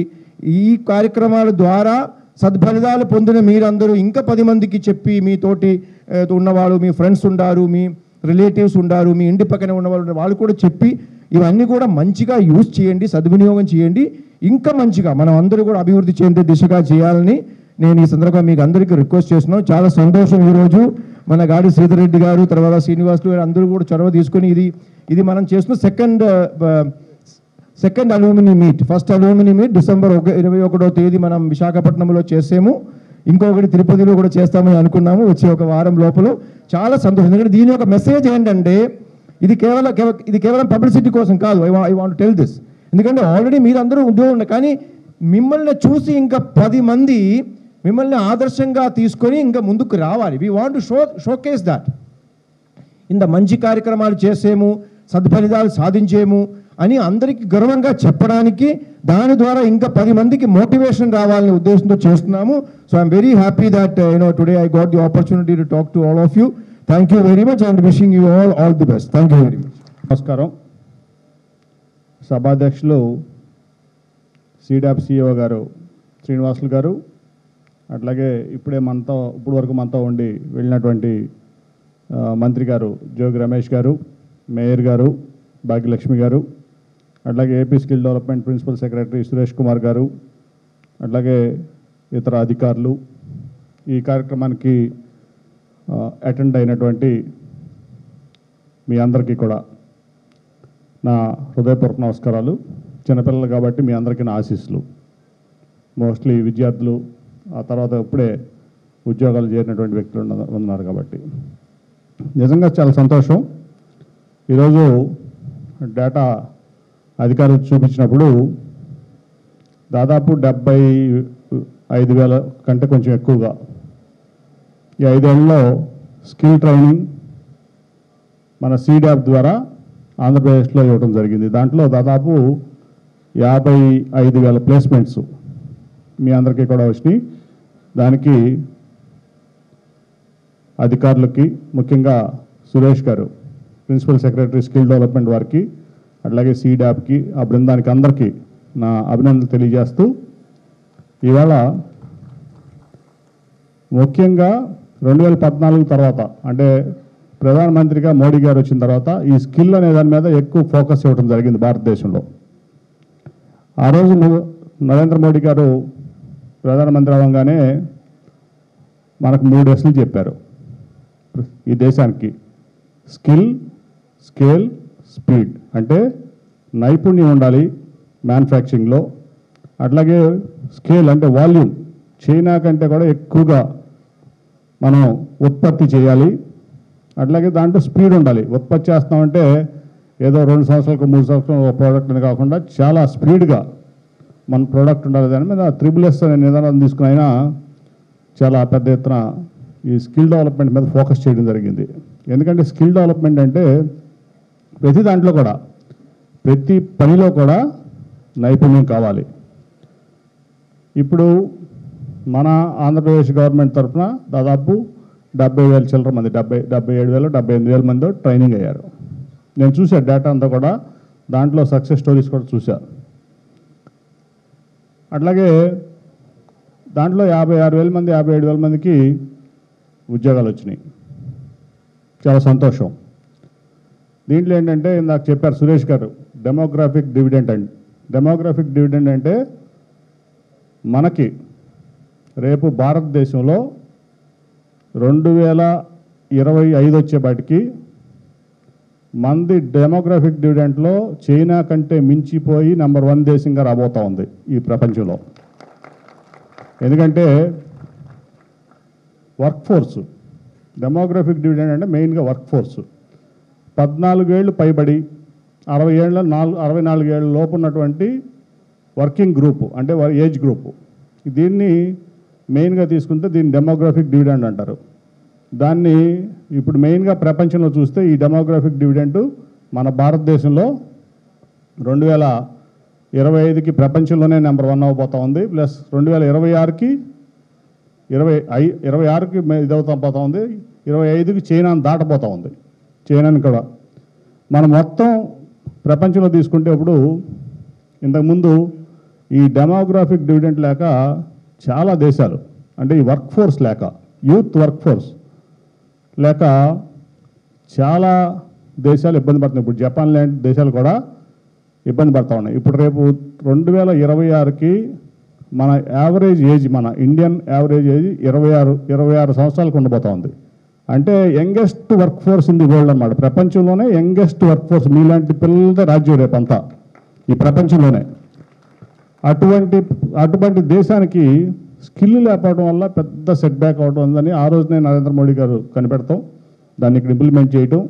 J: ఈ కార్యక్రమాల ద్వారా సద్ఫలితాలు పొందిన మీరందరూ ఇంకా 10 మందికి చెప్పి మీతోటి ఉన్నవాళ్ళు, మీ ఫ్రెండ్స్ ఉండారు, మీ రిలేటివ్స్ ఉండారు, మీ ఇంటి పక్కన ఉన్నవాళ్ళు, వాళ్ళు కూడా చెప్పి ఇవన్నీ కూడా మంచిగా యూజ్ చేయండి, సద్వినియోగం చేయండి. ఇంకా మంచిగా మనం అందరూ కూడా అభివృద్ధి చెందే దిశగా చేయాలని నేను ఈ సందర్భంగా మీకు అందరికీ రిక్వెస్ట్ చేస్తున్నాను. చాలా సంతోషం ఈరోజు మన గాడి శ్రీధర్ రెడ్డి గారు, తర్వాత శ్రీనివాసులు గారు అందరూ కూడా చొరవ తీసుకొని ఇది మనం చేస్తున్న second alumni meet. First alumni meet December 21వ తేదీ మనం విశాఖపట్నంలో చేసాము. ఇంకొకటి తిరుపతిలో కూడా చేస్తామని అనుకున్నాము వచ్చే ఒక వారం లోపల. చాలా సంతోషం. ఎందుకంటే దీని యొక్క మెసేజ్ ఏంటంటే ఇది కేవలం పబ్లిసిటీ కోసం కాదు. I want tell this. ఎందుకంటే ఆల్రెడీ మీరు అందరూ ఉద్యోగం ఉన్నారు, కానీ మిమ్మల్ని చూసి ఇంకా 10 మంది మిమ్మల్ని ఆదర్శంగా తీసుకొని ఇంకా ముందుకు రావాలి. We want showcase that. ఇంత మంచి కార్యక్రమాలు చేసేము, సత్ఫలితాలు సాధించేము అని అందరికీ గర్వంగా చెప్పడానికి, దాని ద్వారా ఇంకా 10 మందికి మోటివేషన్ రావాలనే ఉద్దేశంతో చేస్తున్నాము. So I'm very happy that today I got the opportunity to talk to all of you. Thank you very much and wishing you all the best. Thank you very much.
K: నమస్కారం. సభాధ్యక్షులు SEEDAP CEO గారు శ్రీనివాసులు గారు, అట్లాగే ఇప్పుడు వరకు మనతో ఉండి వెళ్ళినటువంటి మంత్రి గారు జోగి రమేష్ గారు, మేయర్ గారు భాగ్యలక్ష్మి గారు, అట్లాగే AP skill development principal secretary Suresh Kumar గారు, అట్లాగే ఇతర అధికారులు, ఈ కార్యక్రమానికి అటెండ్ అయినటువంటి మీ అందరికీ కూడా నా హృదయపూర్వక నమస్కారాలు. చిన్నపిల్లలు కాబట్టి మీ అందరికీ నా ఆశీస్సులు. మోస్ట్లీ విద్యార్థులు, ఆ తర్వాత ఇప్పుడే ఉద్యోగాలు చేరినటువంటి వ్యక్తులు ఉన్నారు కాబట్టి నిజంగా చాలా సంతోషం. ఈరోజు డేటా అధికారులు చూపించినప్పుడు దాదాపు 75,000 కంటే కొంచెం ఎక్కువగా ఈ 5 ఏళ్లలో స్కిల్ ట్రైనింగ్ మన సీడాప్ ద్వారా ఆంధ్రప్రదేశ్లో ఇవ్వడం జరిగింది. దాంట్లో దాదాపు 55,000 ప్లేస్మెంట్స్ మీ అందరికీ కూడా వచ్చినాయి. దానికి అధికారులకి, ముఖ్యంగా సురేష్ గారు ప్రిన్సిపల్ సెక్రటరీ స్కిల్ డెవలప్మెంట్ వారికి, అట్లాగే సీడాప్కి, ఆ బృందానికి అందరికీ నా అభినందనలు తెలియజేస్తూ, ఇవాళ ముఖ్యంగా 2014 తర్వాత అంటే ప్రధానమంత్రిగా మోడీ గారు వచ్చిన తర్వాత ఈ స్కిల్ అనే దాని మీద ఎక్కువ ఫోకస్ ఇవ్వడం జరిగింది భారతదేశంలో. ఆ రోజు నరేంద్ర మోడీ గారు ప్రధానమంత్రి అవ్వగానే మనకు 3 Sలు చెప్పారు ఈ దేశానికి: స్కిల్, స్కేల్, స్పీడ్. అంటే నైపుణ్యం ఉండాలి మ్యానుఫ్యాక్చరింగ్లో, అట్లాగే స్కేల్ అంటే వాల్యూమ్, చైనా కంటే కూడా ఎక్కువగా మనం ఉత్పత్తి చేయాలి, అట్లాగే దాంట్లో స్పీడ్ ఉండాలి. ఉత్పత్తి చేస్తామంటే ఏదో 2 సంవత్సరాలకు 3 సంవత్సరాలు ప్రోడక్ట్ అని కాకుండా చాలా స్పీడ్గా మన ప్రోడక్ట్ ఉండాలి. దాని మీద SSS అనే నిదానం తీసుకుని అయినా చాలా పెద్ద ఎత్తున ఈ స్కిల్ డెవలప్మెంట్ మీద ఫోకస్ చేయడం జరిగింది. ఎందుకంటే స్కిల్ డెవలప్మెంట్ అంటే ప్రతి దాంట్లో కూడా, ప్రతి పనిలో కూడా నైపుణ్యం కావాలి. ఇప్పుడు మన ఆంధ్రప్రదేశ్ గవర్నమెంట్ తరఫున దాదాపు 70,000 చిల్లర మంది, 77,000 78,000 మంది ట్రైనింగ్ అయ్యారు. నేను చూసా డేటా అంతా కూడా, దాంట్లో సక్సెస్ స్టోరీస్ కూడా చూసా. అట్లాగే దాంట్లో 56,000 మంది 57,000 మందికి ఉద్యోగాలు వచ్చినాయి. చాలా సంతోషం. దీంట్లో ఏంటంటే ఇందాక చెప్పారు సురేష్ గారు, డెమోగ్రాఫిక్ డివిడెండ్ అండి. డెమోగ్రాఫిక్ డివిడెండ్ అంటే మనకి రేపు భారతదేశంలో 2025 వచ్చేపాటికి మంది డెమోగ్రాఫిక్ డివిడెంట్లో చైనా కంటే మించిపోయి నెంబర్ 1 దేశంగా రాబోతూ ఉంది ఈ ప్రపంచంలో. ఎందుకంటే వర్క్ ఫోర్సు, డెమోగ్రఫిక్ డివిడెండ్ అంటే మెయిన్గా వర్క్ ఫోర్సు. 14 ఏళ్ళు పైబడి 64 ఏళ్ళ లోపు ఉన్నటువంటి వర్కింగ్ గ్రూపు, అంటే ఏజ్ గ్రూపు, దీన్ని మెయిన్గా తీసుకుంటే దీన్ని డెమోగ్రఫిక్ డివిడెండ్ అంటారు. దాన్ని ఇప్పుడు మెయిన్గా ప్రపంచంలో చూస్తే ఈ డెమోగ్రఫిక్ డివిడెండ్ మన భారతదేశంలో 2025కి ప్రపంచంలోనే నెంబర్ 1 అవ్వబోతూ ఉంది. ప్లస్ 2026కి ఇదవుతా పోతూ ఉంది. 25కి చైనాను దాటపోతూ ఉంది. చైనాని కూడా మనం మొత్తం ప్రపంచంలో తీసుకుంటే ఇప్పుడు ఇంతకుముందు ఈ డెమోగ్రాఫిక్ డివిడెంట్ లేక చాలా దేశాలు, అంటే ఈ వర్క్ ఫోర్స్ లేక, యూత్ వర్క్ ఫోర్స్ లేక చాలా దేశాలు ఇబ్బంది పడుతున్నాయి. ఇప్పుడు జపాన్ లాంటి దేశాలు కూడా ఇబ్బంది పడుతూ ఉన్నాయి. ఇప్పుడు రేపు 2026కి మన యావరేజ్ ఏజ్, మన ఇండియన్ యావరేజ్ ఏజ్ 26 సంవత్సరాలకు ఉండబోతూ ఉంది. అంటే youngest work force in the world అన్నమాట. ప్రపంచంలోనే యంగెస్ట్ వర్క్ ఫోర్స్. మీలాంటి పిల్లలతో రాజ్యం రేపంతా ఈ ప్రపంచంలోనే. అటువంటి దేశానికి స్కిల్ లేకపోవడం వల్ల పెద్ద సెట్ బ్యాక్ అవడం ఉందని ఆ రోజునే నరేంద్ర మోడీ గారు కనిపెడతాం, దాన్ని ఇక్కడ ఇంప్లిమెంట్ చేయటం.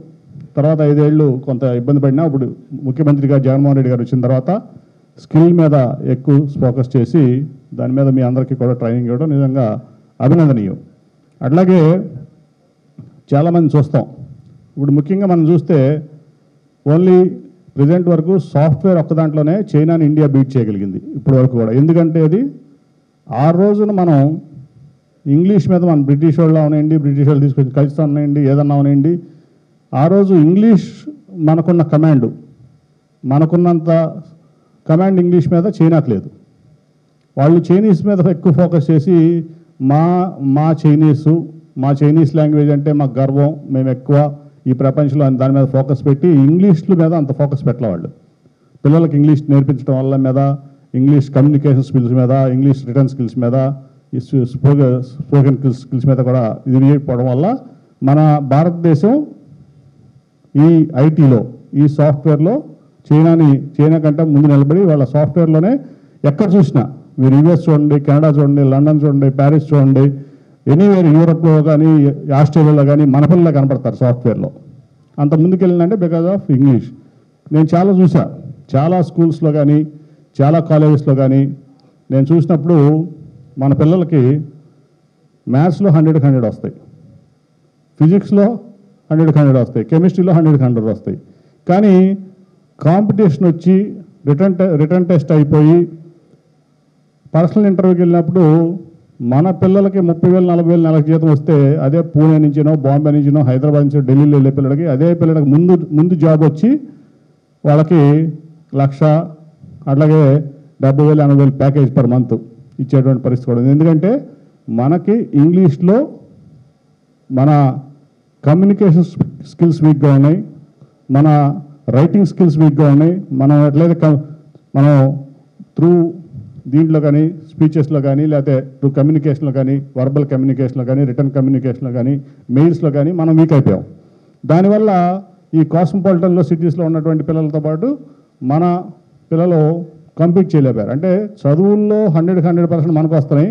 K: తర్వాత 5 ఏళ్ళు కొంత ఇబ్బంది పడినా ఇప్పుడు ముఖ్యమంత్రిగా జగన్మోహన్ రెడ్డి గారు వచ్చిన తర్వాత స్కిల్ మీద ఎక్కువ ఫోకస్ చేసి దాని మీద మీ అందరికీ కూడా ట్రైనింగ్ ఇవ్వడం నిజంగా అభినందనీయం. అట్లాగే చాలామంది చూస్తాం. ఇప్పుడు ముఖ్యంగా మనం చూస్తే ఓన్లీ ప్రజెంట్ వరకు సాఫ్ట్వేర్ ఒక్క దాంట్లోనే చైనాని ఇండియా బీట్ చేయగలిగింది ఇప్పటి వరకు కూడా. ఎందుకంటే అది ఆ రోజున మనం ఇంగ్లీష్ మీద మనం బ్రిటిష్ వాళ్ళు అవనండి, బ్రిటిష్ వాళ్ళు తీసుకొచ్చి కలిసి అవనండి, ఏదన్నా అవనండి, ఆ రోజు ఇంగ్లీష్ మనకున్న కమాండ్, మనకున్నంత కమాండ్ ఇంగ్లీష్ మీద చైనాకు లేదు. వాళ్ళు చైనీస్ మీద ఎక్కువ ఫోకస్ చేసి మా చైనీస్ లాంగ్వేజ్ అంటే మాకు గర్వం, మేము ఎక్కువ ఈ ప్రపంచంలో దాని మీద ఫోకస్ పెట్టి ఇంగ్లీష్ల మీద అంత ఫోకస్ పెట్టలే వాళ్ళు. పిల్లలకి ఇంగ్లీష్ నేర్పించడం వల్ల మీద, ఇంగ్లీష్ కమ్యూనికేషన్ స్కిల్స్ మీద, ఇంగ్లీష్ రిటర్న్ స్కిల్స్ మీద, స్పోకెన్ స్కిల్స్ మీద కూడా ఇది చేయకపోవడం వల్ల మన భారతదేశం ఈ ఐటీలో, ఈ సాఫ్ట్వేర్లో చైనా కంటే ముందు నిలబడి వాళ్ళ సాఫ్ట్వేర్లోనే ఎక్కడ చూసినా, మీరు యూఎస్ చూడండి, కెనడా చూడండి, లండన్ చూడండి, ప్యారిస్ చూడండి, ఎనీవేర్ యూరోప్లో కానీ ఆస్ట్రేలియాలో కానీ మన పిల్లలు కనపడతారు సాఫ్ట్వేర్లో. అంత ముందుకెళ్ళిందంటే బికాజ్ ఆఫ్ ఇంగ్లీష్. నేను చాలా చూసా, చాలా స్కూల్స్లో కానీ చాలా కాలేజెస్లో కానీ నేను చూసినప్పుడు మన పిల్లలకి మ్యాథ్స్లో 100కి 100 వస్తాయి, ఫిజిక్స్లో 100కి 100 వస్తాయి, కెమిస్ట్రీలో 100కి 100 వస్తాయి. కానీ కాంపిటీషన్ వచ్చి రిటర్న్ టెస్ట్ అయిపోయి పర్సనల్ ఇంటర్వ్యూకి వెళ్ళినప్పుడు మన పిల్లలకి 30,000 40,000 నెలకు జీతం వస్తే అదే పూణే నుంచినో, బాంబే నుంచినో, హైదరాబాద్ నుంచో, ఢిల్లీలో వెళ్ళే పిల్లలకి అదే పిల్లలకి ముందు జాబ్ వచ్చి వాళ్ళకి 1,00,000 అట్లాగే 70,000 80,000 ప్యాకేజ్ పర్ మంత్ ఇచ్చేటువంటి పరిస్థితి కూడా ఉంది. ఎందుకంటే మనకి ఇంగ్లీష్లో మన కమ్యూనికేషన్ స్కిల్స్ వీక్గా ఉన్నాయి, మన రైటింగ్ స్కిల్స్ వీక్గా ఉన్నాయి. మనం ఎట్లయితే మనం త్రూ దీంట్లో కానీ స్పీచెస్లో కానీ లేకపోతే త్రూ కమ్యూనికేషన్లో కానీ, వర్బల్ కమ్యూనికేషన్లో కానీ, రిటర్న్ కమ్యూనికేషన్లో కానీ, మెయిల్స్లో కానీ మనం వీక్ అయిపోయాం. దానివల్ల ఈ కాస్మోపాలిటన్లో సిటీస్లో ఉన్నటువంటి పిల్లలతో పాటు మన పిల్లలు కంపీట్ చేయలేపారు. అంటే చదువుల్లో 100కి 100% మనకు వస్తున్నాయి,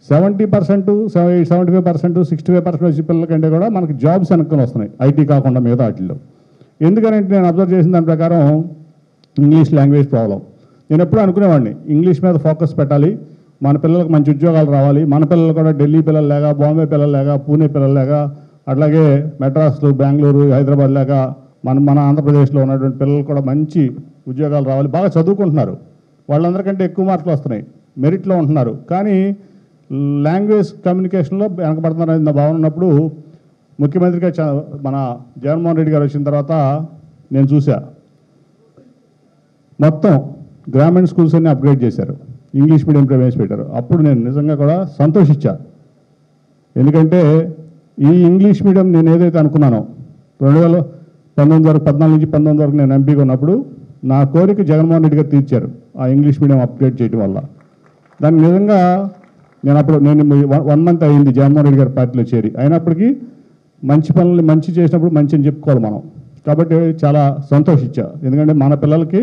K: 70%, 75%, 65% వచ్చే పిల్లల కంటే కూడా మనకి జాబ్స్ వెనక్కి వస్తున్నాయి ఐటీ కాకుండా మిగతా వాటిల్లో. ఎందుకనంటే నేను అబ్జర్వ్ చేసిన దాని ప్రకారం ఇంగ్లీష్ లాంగ్వేజ్ ప్రాబ్లం. నేను ఎప్పుడూ అనుకునేవాడిని ఇంగ్లీష్ మీద ఫోకస్ పెట్టాలి, మన పిల్లలకు మంచి ఉద్యోగాలు రావాలి, మన పిల్లలు కూడా ఢిల్లీ పిల్లలు లేక, బాంబే పిల్లలు లేక, పూణే పిల్లలు లేక, అట్లాగే మెడ్రాస్లు, బెంగళూరు, హైదరాబాద్ లేక మన ఆంధ్రప్రదేశ్లో ఉన్నటువంటి పిల్లలు కూడా మంచి ఉద్యోగాలు రావాలి. బాగా చదువుకుంటున్నారు, వాళ్ళందరికంటే ఎక్కువ మార్కులు వస్తున్నాయి, మెరిట్లో ఉంటున్నారు. కానీ లాంగ్వేజ్ కమ్యూనికేషన్లో వెనకబడుతున్నారని నా భావన ఉన్నప్పుడు ముఖ్యమంత్రిగా మన జగన్మోహన్ రెడ్డి గారు వచ్చిన తర్వాత నేను చూసా, మొత్తం గ్రామీణ స్కూల్స్ అన్ని అప్గ్రేడ్ చేశారు, ఇంగ్లీష్ మీడియం ప్రవేశపెట్టారు. అప్పుడు నేను నిజంగా కూడా సంతోషించా. ఎందుకంటే ఈ ఇంగ్లీష్ మీడియం నేను ఏదైతే అనుకున్నానో 2019 వరకు, 14 నుంచి 19 వరకు నేను ఎంపీగా ఉన్నప్పుడు నా కోరిక జగన్మోహన్ రెడ్డి గారు తీర్చారు ఆ ఇంగ్లీష్ మీడియం అప్గ్రేడ్ చేయడం వల్ల. దాన్ని నిజంగా నేను 1 మంత్ అయింది జగన్మోహన్ రెడ్డి గారి పార్టీలో చేరి. అయినప్పటికీ మంచి పనులు మంచి చేసినప్పుడు మంచి అని చెప్పుకోవాలి మనం. కాబట్టి చాలా సంతోషించా. ఎందుకంటే మన పిల్లలకి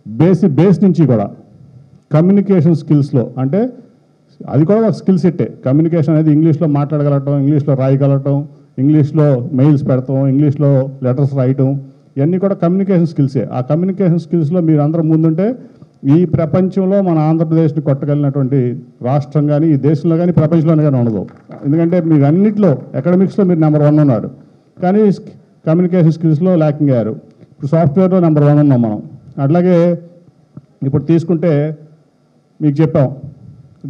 K: బేస్ నుంచి కూడా కమ్యూనికేషన్ స్కిల్స్లో, అంటే అది కూడా ఒక స్కిల్ సెట్టే. కమ్యూనికేషన్ అనేది ఇంగ్లీష్లో మాట్లాడగలగటం, ఇంగ్లీష్లో రాయగలగటం, ఇంగ్లీష్లో మెయిల్స్ పెడతాం, ఇంగ్లీష్లో లెటర్స్ రాయటం, ఇవన్నీ కూడా కమ్యూనికేషన్ స్కిల్సే. ఆ కమ్యూనికేషన్ స్కిల్స్లో మీరు అందరూ ముందుంటే ఈ ప్రపంచంలో మన ఆంధ్రప్రదేశ్ని కొట్టగలిగినటువంటి రాష్ట్రం కానీ ఈ దేశంలో కానీ ప్రపంచంలోనే కానీ ఉండదు. ఎందుకంటే మీరు అన్నింటిలో అకాడమిక్స్లో మీరు నెంబర్ 1 ఉన్నారు, కానీ కమ్యూనికేషన్ స్కిల్స్లో ల్యాకింగ్ అయ్యారు. ఇప్పుడు సాఫ్ట్వేర్లో నెంబర్ 1 ఉన్నాం మనం. అట్లాగే ఇప్పుడు తీసుకుంటే మీకు చెప్పాం,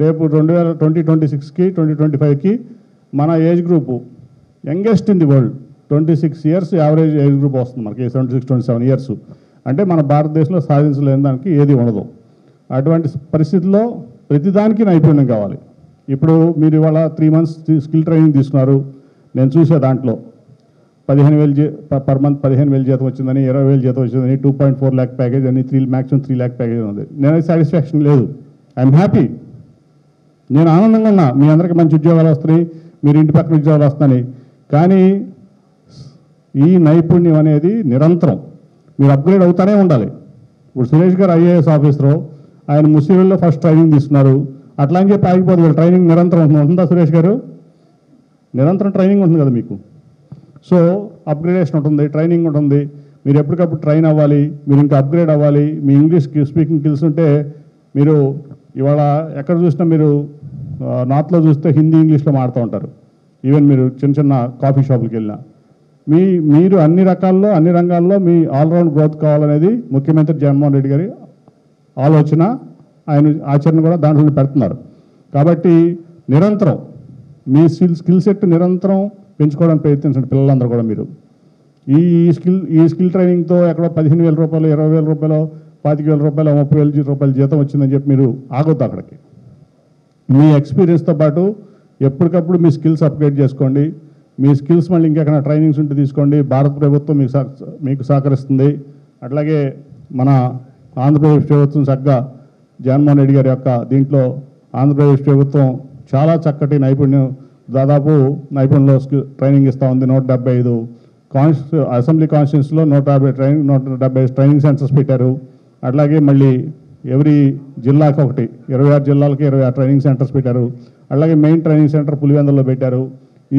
K: రేపు 2026కి 2025కి మన age group youngest in the world 26 years average age group వస్తుంది మనకి, 26-27 ఇయర్స్. అంటే మన భారతదేశంలో సాధించలేని దానికి ఏది ఉండదు. అటువంటి పరిస్థితుల్లో ప్రతిదానికి నైపుణ్యం కావాలి. ఇప్పుడు మీరు ఇవాళ 3 months స్కిల్ ట్రైనింగ్ తీసుకున్నారు, నేను చూసే దాంట్లో 15,000 పర్ మంత్ 15,000 జీతం వచ్చిందని, 20,000 జీతం వచ్చిందని, 2.4 lakh ప్యాకేజ్ అని, మ్యాక్సిమం 3 lakh ప్యాకేజ్ ఉంది. నేను సాటిస్ఫాక్షన్ లేదు. I'm happy. నేను ఆనందంగా ఉన్నా, మీ అందరికీ మంచి ఉద్యోగాలు వస్తున్నాయి, మీరు ఇంటి పక్కన ఉద్యోగాలు వస్తున్నాయి. కానీ ఈ నైపుణ్యం అనేది నిరంతరం మీరు అప్గ్రేడ్ అవుతూనే ఉండాలి. ఇప్పుడు సురేష్ గారు IAS ఆఫీసరు, ఆయన ముసిరిలో ఫస్ట్ ట్రైనింగ్ తీసుకున్నారు. అట్లా అని చెప్పి ఆగిపోదు, వీళ్ళు ట్రైనింగ్ నిరంతరం ఉంటుందా సురేష్ గారు? నిరంతరం ట్రైనింగ్ ఉంటుంది కదా మీకు. సో అప్గ్రేడేషన్ ఉంటుంది, ట్రైనింగ్ ఉంటుంది. మీరు ఎప్పటికప్పుడు ట్రైన్ అవ్వాలి, మీరు ఇంకా అప్గ్రేడ్ అవ్వాలి. మీ ఇంగ్లీష్ స్పీకింగ్ స్కిల్స్ ఉంటే మీరు ఇవాళ ఎక్కడ చూసినా మీరు నార్త్లో చూస్తే హిందీ ఇంగ్లీష్లో మాడుతూ ఉంటారు. ఈవెన్ మీరు చిన్న చిన్న కాఫీ షాపులకి వెళ్ళినా మీరు అన్ని రకాల్లో అన్ని రంగాల్లో మీ ఆల్రౌండ్ గ్రోత్ కావాలనేది ముఖ్యమంత్రి జగన్మోహన్ రెడ్డి గారి ఆలోచన, ఆయన ఆచరణ కూడా దాంట్లో పెడుతున్నారు. కాబట్టి నిరంతరం మీ స్కిల్ సెట్ నిరంతరం పెంచుకోవడానికి ప్రయత్నించండి పిల్లలందరూ కూడా. మీరు ఈ స్కిల్ ట్రైనింగ్తో ఎక్కడో 15,000 రూపాయలు, 20,000 రూపాయలు, 25,000 రూపాయలు, 30,000 రూపాయలు జీతం వచ్చిందని చెప్పి మీరు ఆగొద్దు అక్కడికి. మీ ఎక్స్పీరియన్స్తో పాటు ఎప్పటికప్పుడు మీ స్కిల్స్ అప్గ్రేడ్ చేసుకోండి. మీ స్కిల్స్ మళ్ళీ ఇంకెక్కడ ట్రైనింగ్స్ ఉంటే తీసుకోండి. భారత ప్రభుత్వం మీకు సహకరిస్తుంది. అట్లాగే మన ఆంధ్రప్రదేశ్ ప్రభుత్వం చక్కగా జగన్మోహన్ రెడ్డి గారి యొక్క దీంట్లో ఆంధ్రప్రదేశ్ ప్రభుత్వం చాలా చక్కటి దాదాపు నైపుణ్యంలో ట్రైనింగ్ ఇస్తూ ఉంది. 175 అసెంబ్లీ కాన్స్టిట్యూన్సీలో 170 ట్రైనింగ్ సెంటర్స్ పెట్టారు. అట్లాగే మళ్ళీ ఎవ్రీ జిల్లాకి ఒకటి 26 జిల్లాలకి 26 ట్రైనింగ్ సెంటర్స్ పెట్టారు. అలాగే మెయిన్ ట్రైనింగ్ సెంటర్ పులివెందులలో పెట్టారు.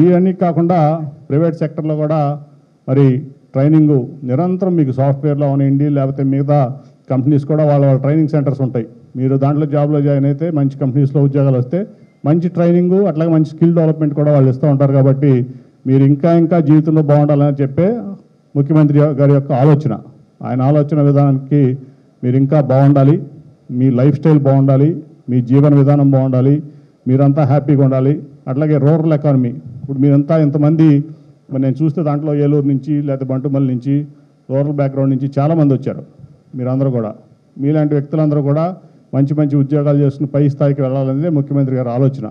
K: ఇవన్నీ కాకుండా ప్రైవేట్ సెక్టర్లో కూడా మరి ట్రైనింగు నిరంతరం మీకు సాఫ్ట్వేర్లో అవనండి, లేకపోతే మిగతా కంపెనీస్ కూడా వాళ్ళ ట్రైనింగ్ సెంటర్స్ ఉంటాయి. మీరు దాంట్లో జాబ్లో జాయిన్ అయితే మంచి కంపెనీస్లో ఉద్యోగాలు వస్తే మంచి ట్రైనింగు, అట్లాగే మంచి స్కిల్ డెవలప్మెంట్ కూడా వాళ్ళు ఇస్తూ ఉంటారు. కాబట్టి మీరు ఇంకా జీవితంలో బాగుండాలని చెప్పే ముఖ్యమంత్రి గారి యొక్క ఆలోచన, ఆయన ఆలోచన విధానానికి మీరు ఇంకా బాగుండాలి. మీ లైఫ్ స్టైల్ బాగుండాలి, మీ జీవన విధానం బాగుండాలి, మీరంతా హ్యాపీగా ఉండాలి. అట్లాగే రూరల్ ఎకానమీ, ఇప్పుడు మీరంతా ఇంతమంది మరి నేను చూస్తే దాంట్లో ఏలూరు నుంచి లేకపోతే బంటుమల్లి నుంచి రూరల్ బ్యాక్గ్రౌండ్ నుంచి చాలామంది వచ్చారు. మీరందరూ కూడా మీలాంటి వ్యక్తులందరూ కూడా మంచి మంచి ఉద్యోగాలు చేసుకుని పై స్థాయికి వెళ్ళాలనేదే ముఖ్యమంత్రి గారి ఆలోచన.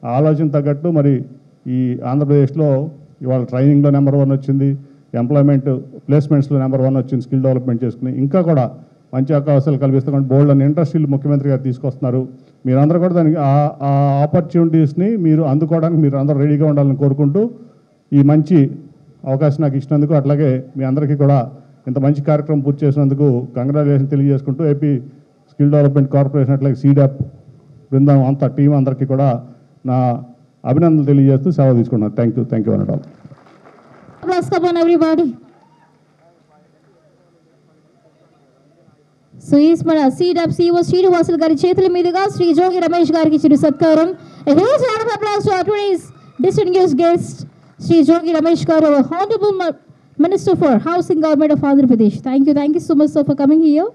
K: ఆ ఆలోచన తగ్గట్టు మరి ఈ ఆంధ్రప్రదేశ్లో ఇవాళ ట్రైనింగ్లో నెంబర్ 1 వచ్చింది, ఎంప్లాయ్మెంట్ ప్లేస్మెంట్స్లో నెంబర్ 1 వచ్చింది. స్కిల్ డెవలప్మెంట్ చేసుకుని ఇంకా కూడా మంచి అవకాశాలు కల్పిస్తాం. బోల్డ్ అని ఇండస్ట్రీలు ముఖ్యమంత్రి గారు తీసుకొస్తున్నారు. మీరందరూ కూడా దానికి ఆ ఆపర్చునిటీస్ని మీరు అందుకోవడానికి మీరు అందరూ రెడీగా ఉండాలని కోరుకుంటూ ఈ మంచి అవకాశం నాకు ఇచ్చినందుకు, అట్లాగే మీ అందరికీ కూడా ఇంత మంచి కార్యక్రమం పూర్తి చేసినందుకు కంగ్రాచులేషన్ తెలియజేసుకుంటూ ఏపీ స్కిల్ డెవలప్మెంట్ కార్పొరేషన్ అట్లాగే CDAP బృందం అంతా టీం అందరికీ కూడా నా అభినందనలు తెలియజేస్తూ సెలవు తీసుకున్నాను. థ్యాంక్ యూ అనడం.
A: సో ఈస్ మన CDAP CEO శ్రీనివాసులు గారి చేతుల మీదుగా శ్రీ జోగి రమేష్ గారికి చిరు సత్కారం. A huge round of applause to our today's distinguished guest, Sri Jogi Ramesh garu, Honorable Minister for Housing, Government of Andhra Pradesh. Thank you so much, sir, for coming here.